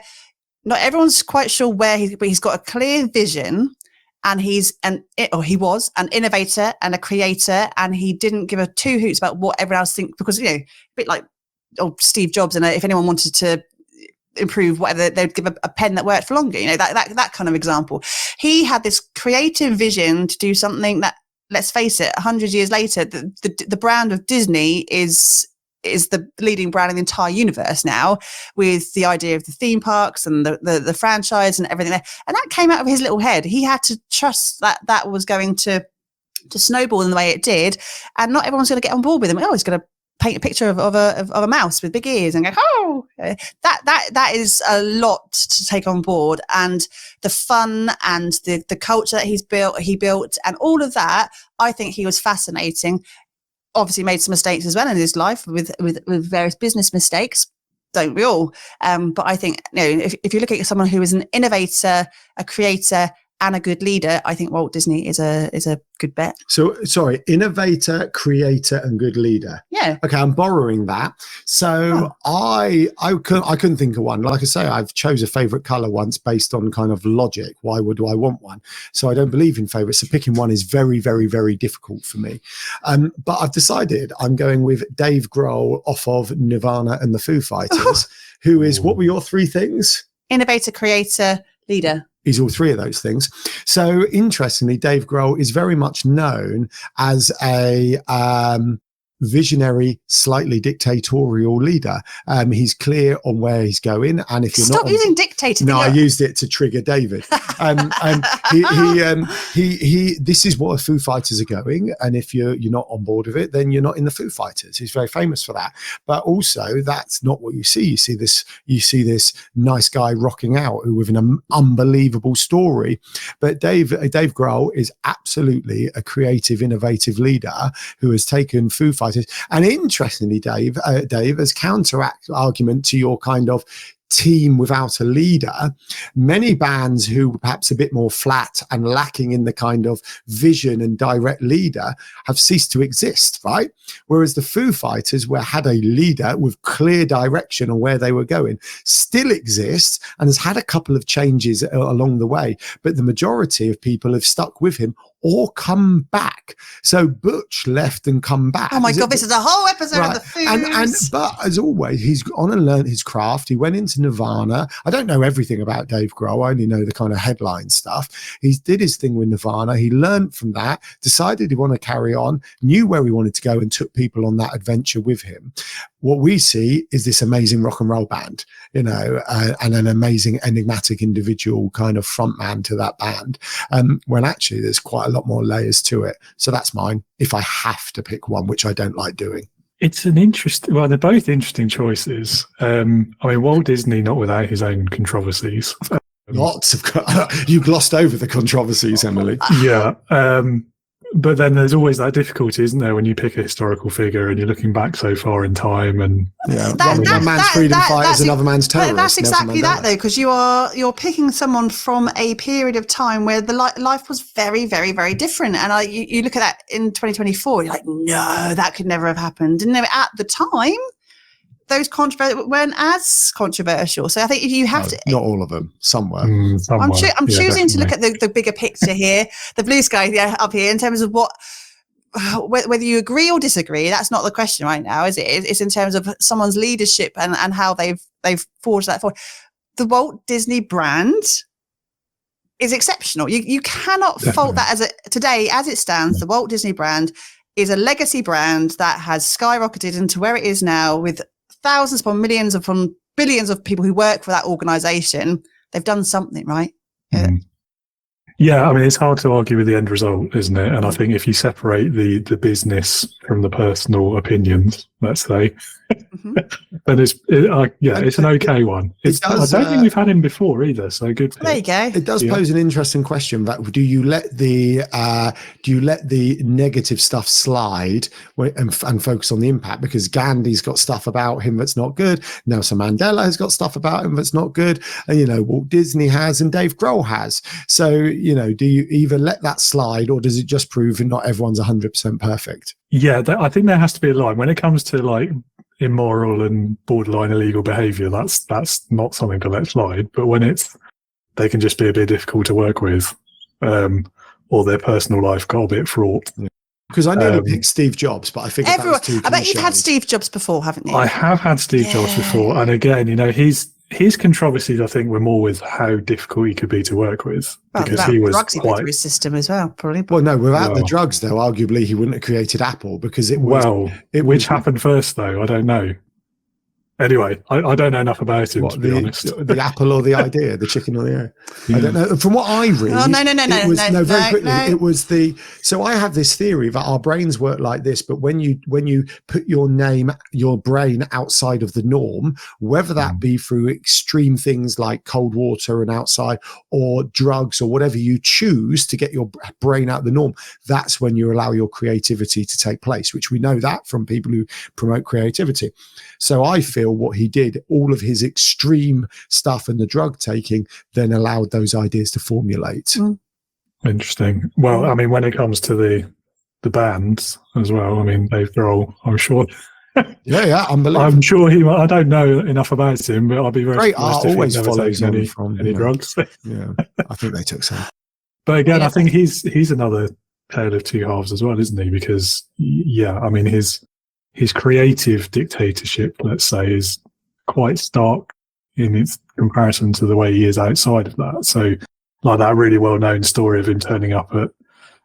not everyone's quite sure where he's got a clear vision, and he was an innovator and a creator, and he didn't give a two hoots about what everyone else thinks, because a bit like Steve Jobs, and if anyone wanted to improve whatever, they'd give a pen that worked for longer, that kind of example. He had this creative vision to do something that, let's face it, 100 years later, the brand of Disney is the leading brand in the entire universe now, with the idea of the theme parks and the franchise and everything there. And that came out of his little head. He had to trust that was going to snowball in the way it did, and not everyone's going to get on board with him. He's going to paint a picture of a mouse with big ears and go, that is a lot to take on board. And the fun and the culture that he built and all of that, I think he was fascinating. Obviously made some mistakes as well in his life with various business mistakes, don't we all? But I think, if you're looking at someone who is an innovator, a creator, and a good leader, I think Walt Disney is a good bet. So, sorry, innovator, creator, and good leader. Yeah. Okay, I'm borrowing that. So I couldn't think of one. Like I say, I've chose a favorite color once based on kind of logic. Why would I want one? So I don't believe in favorites. So picking one is very, very, very difficult for me. But I've decided I'm going with Dave Grohl off of Nirvana and the Foo Fighters, who is, what were your three things? Innovator, creator, leader. He's all three of those things. So interestingly, Dave Grohl is very much known as a visionary, slightly dictatorial leader. He's clear on where he's going, and if you're not using dictator. No, I used it to trigger David. This is what the Foo Fighters are going, and if you're not on board with it, then you're not in the Foo Fighters. He's very famous for that. But also, that's not what you see. You see this nice guy rocking out with an unbelievable story. But Dave Grohl is absolutely a creative, innovative leader who has taken Foo Fighters. And interestingly, Dave, as counteract argument to your kind of team without a leader, many bands who were perhaps a bit more flat and lacking in the kind of vision and direct leader have ceased to exist, right? Whereas the Foo Fighters had a leader with clear direction on where they were going, still exists and has had a couple of changes along the way, but the majority of people have stuck with him or come back. So Butch left and come back. Oh my God, this is a whole episode of the Foos. But as always, he's gone and learned his craft. He went into Nirvana. I don't know everything about Dave Grohl. I only know the kind of headline stuff. He did his thing with Nirvana. He learned from that, decided he wanted to carry on, knew where he wanted to go, and took people on that adventure with him. What we see is this amazing rock and roll band, and an amazing enigmatic individual kind of frontman to that band, when actually there's quite a lot more layers to it. So that's mine, if I have to pick one, which I don't like doing. It's an interesting, they're both interesting choices. Walt Disney, not without his own controversies. Lots of, you glossed over the controversies, Emily. Yeah. But then there's always that difficulty, isn't there, when you pick a historical figure and you're looking back so far in time, and one man's freedom fight is another man's terrorist. That's exactly that, though, because you're picking someone from a period of time where the life was very, very, very different. And you look at that in 2024, you're like, no, that could never have happened. And at the time, those controversies weren't as controversial. So I think if you have to, not all of them, some were. I'm choosing to look at the bigger picture here, the blue sky up here, in terms of whether you agree or disagree. That's not the question right now, is it? It's in terms of someone's leadership and how they've forged that forward. The Walt Disney brand is exceptional. You cannot fault that today as it stands. The Walt Disney brand is a legacy brand that has skyrocketed into where it is now, with thousands upon millions upon billions of people who work for that organization. They've done something right. Yeah, I mean, it's hard to argue with the end result, isn't it? And I think if you separate the business from the personal opinions, let's say, then it's an okay one. I don't think we've had him before either, so good. There you go. It does pose an interesting question. That do you let the negative stuff slide and focus on the impact? Because Gandhi's got stuff about him that's not good. Nelson Mandela has got stuff about him that's not good, and Walt Disney has, and Dave Grohl has. So do you either let that slide, or does it just prove not everyone's 100% perfect? Yeah, I think there has to be a line when it comes to like immoral and borderline illegal behaviour. That's not something to let slide. But when they can just be a bit difficult to work with, or their personal life got a bit fraught. Yeah. Because I nearly picked Steve Jobs, but I think I bet you've had Steve Jobs before, haven't you? I have had Steve Jobs before, and again, his controversies, I think, were more with how difficult he could be to work with, because he was drugs he put through his system as well, probably. Well, no, without the drugs, though, arguably he wouldn't have created Apple, because which happened first, though? I don't know. Anyway, I don't know enough about him, to be honest. The apple or the idea, the chicken or the egg. Yeah. I don't know. From what I read, it was so I have this theory that our brains work like this, but when you put your brain outside of the norm, whether that be through extreme things like cold water and outside, or drugs, or whatever you choose to get your brain out of the norm, that's when you allow your creativity to take place, which we know that from people who promote creativity. So I feel what he did, all of his extreme stuff and the drug taking, then allowed those ideas to formulate. Interesting. Well, I mean, when it comes to the bands as well, I mean, Dave Grohl, I'm sure. Unbelievable. I'm sure I don't know enough about him, but I'll be very great art always follows any drugs. Yeah, I think they took some. But again, I think he's another tale of two halves as well, isn't he? Because I mean, his creative dictatorship, let's say, is quite stark in its comparison to the way he is outside of that. So, like that really well-known story of him turning up at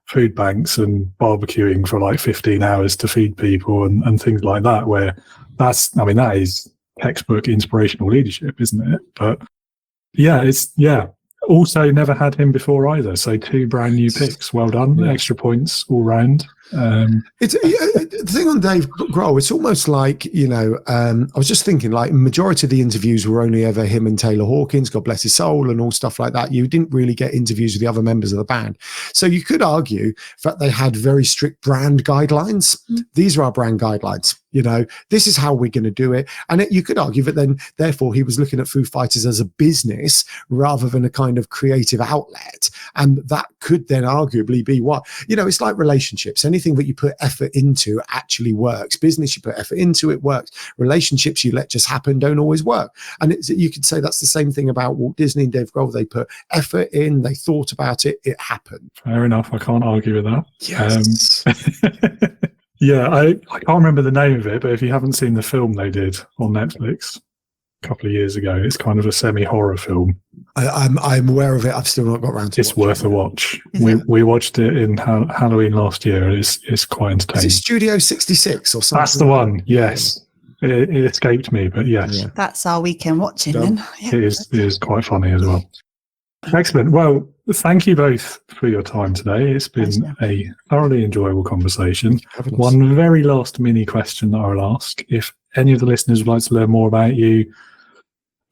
food banks and barbecuing for like 15 hours to feed people and things like that, where that is textbook inspirational leadership, isn't it? But also never had him before either. So 2 brand new picks. Well done. Extra points all round. It's the thing on Dave Grohl. It's almost like I was just thinking, like, majority of the interviews were only ever him and Taylor Hawkins, God bless his soul, and all stuff like that. You didn't really get interviews with the other members of the band, so you could argue that they had very strict brand guidelines. These are our brand guidelines. This is how we're going to do it. And you could argue that then, therefore, he was looking at Foo Fighters as a business rather than a kind of creative outlet. And that could then arguably be what, it's like relationships. Anything that you put effort into actually works. Business, you put effort into, it works. Relationships you let just happen don't always work. And you could say that's the same thing about Walt Disney and Dave Grohl. They put effort in, they thought about it, it happened. Fair enough. I can't argue with that. Yes. I can't remember the name of it, but if you haven't seen the film they did on Netflix a couple of years ago, it's kind of a semi-horror film. I'm aware of it. I've still not got around to it. It's worth a watch. We watched it in Halloween last year. It's quite entertaining. Is it Studio 66 or something? That's the one, yes. It escaped me, but yes. Yeah. That's our weekend watching then. Yeah. It is quite funny as well. Excellent. Well, thank you both for your time today. It's been a thoroughly enjoyable conversation. One very last mini question that I will ask. If any of the listeners would like to learn more about you,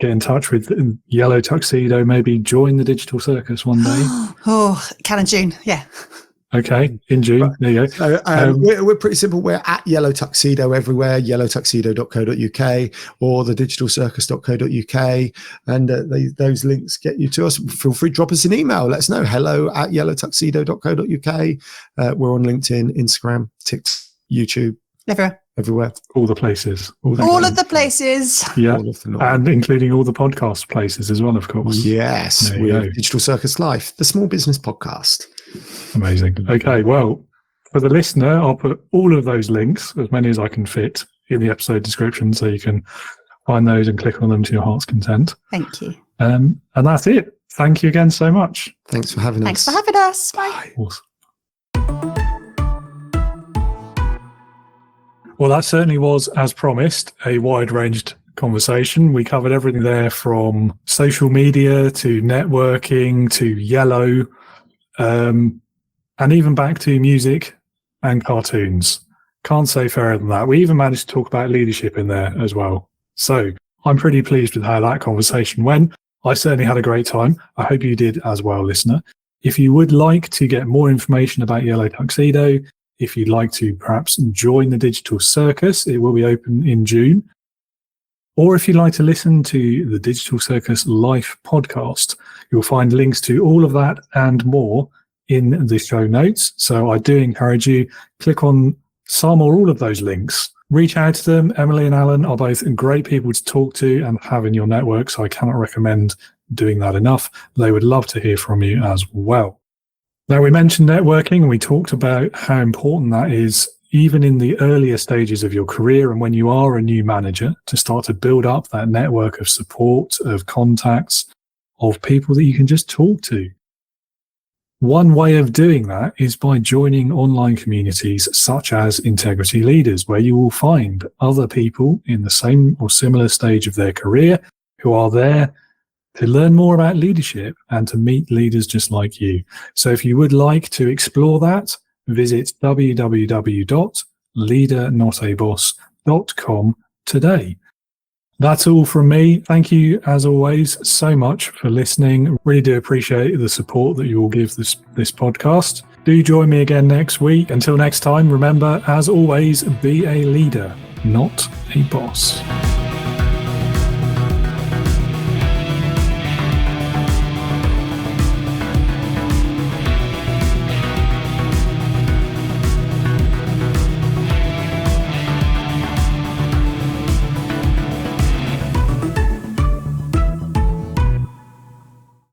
get in touch with Yellow Tuxedo, maybe join the Digital Circus one day. Can in June, yeah. Okay, in June. There you go. So, we're pretty simple. We're at Yellow Tuxedo everywhere, yellowtuxedo.co.uk or the digitalcircus.co.uk. And those links get you to us. Feel free to drop us an email. Let us know. hello@yellowtuxedo.co.uk. We're on LinkedIn, Instagram, TikTok, YouTube. Everywhere. All the places. All of the places. Yeah. And including all the podcast places as well, of course. Yes. We're Digital Circus Life, the small business podcast. Amazing. Okay. Well, for the listener, I'll put all of those links, as many as I can fit, in the episode description so you can find those and click on them to your heart's content. Thank you. And that's it. Thank you again so much. Thanks for having us. Thanks for having us. Bye. Awesome. Well, that certainly was, as promised, a wide-ranged conversation. We covered everything there from social media to networking to Yellow, and even back to music and cartoons. Can't say fairer than that. We even managed to talk about leadership in there as well. So I'm pretty pleased with how that conversation went. I certainly had a great time. I hope you did as well, listener. If you would like to get more information about Yellow Tuxedo, if you'd like to perhaps join the Digital Circus, it will be open in June. Or if you'd like to listen to the Digital Circus Life podcast, you'll find links to all of that and more in the show notes. So I do encourage you, click on some or all of those links. Reach out to them. Emily and Alan are both great people to talk to and have in your network, so I cannot recommend doing that enough. They would love to hear from you as well. Now, we mentioned networking and we talked about how important that is, even in the earlier stages of your career and when you are a new manager, to start to build up that network of support, of contacts, of people that you can just talk to. One way of doing that is by joining online communities such as Integrity Leaders, where you will find other people in the same or similar stage of their career who are there to learn more about leadership and to meet leaders just like you. So if you would like to explore that, visit www.leadernotaboss.com today. That's all from me. Thank you, as always, so much for listening. Really do appreciate the support that you will give this podcast. Do join me again next week. Until next time, remember, as always, be a leader, not a boss.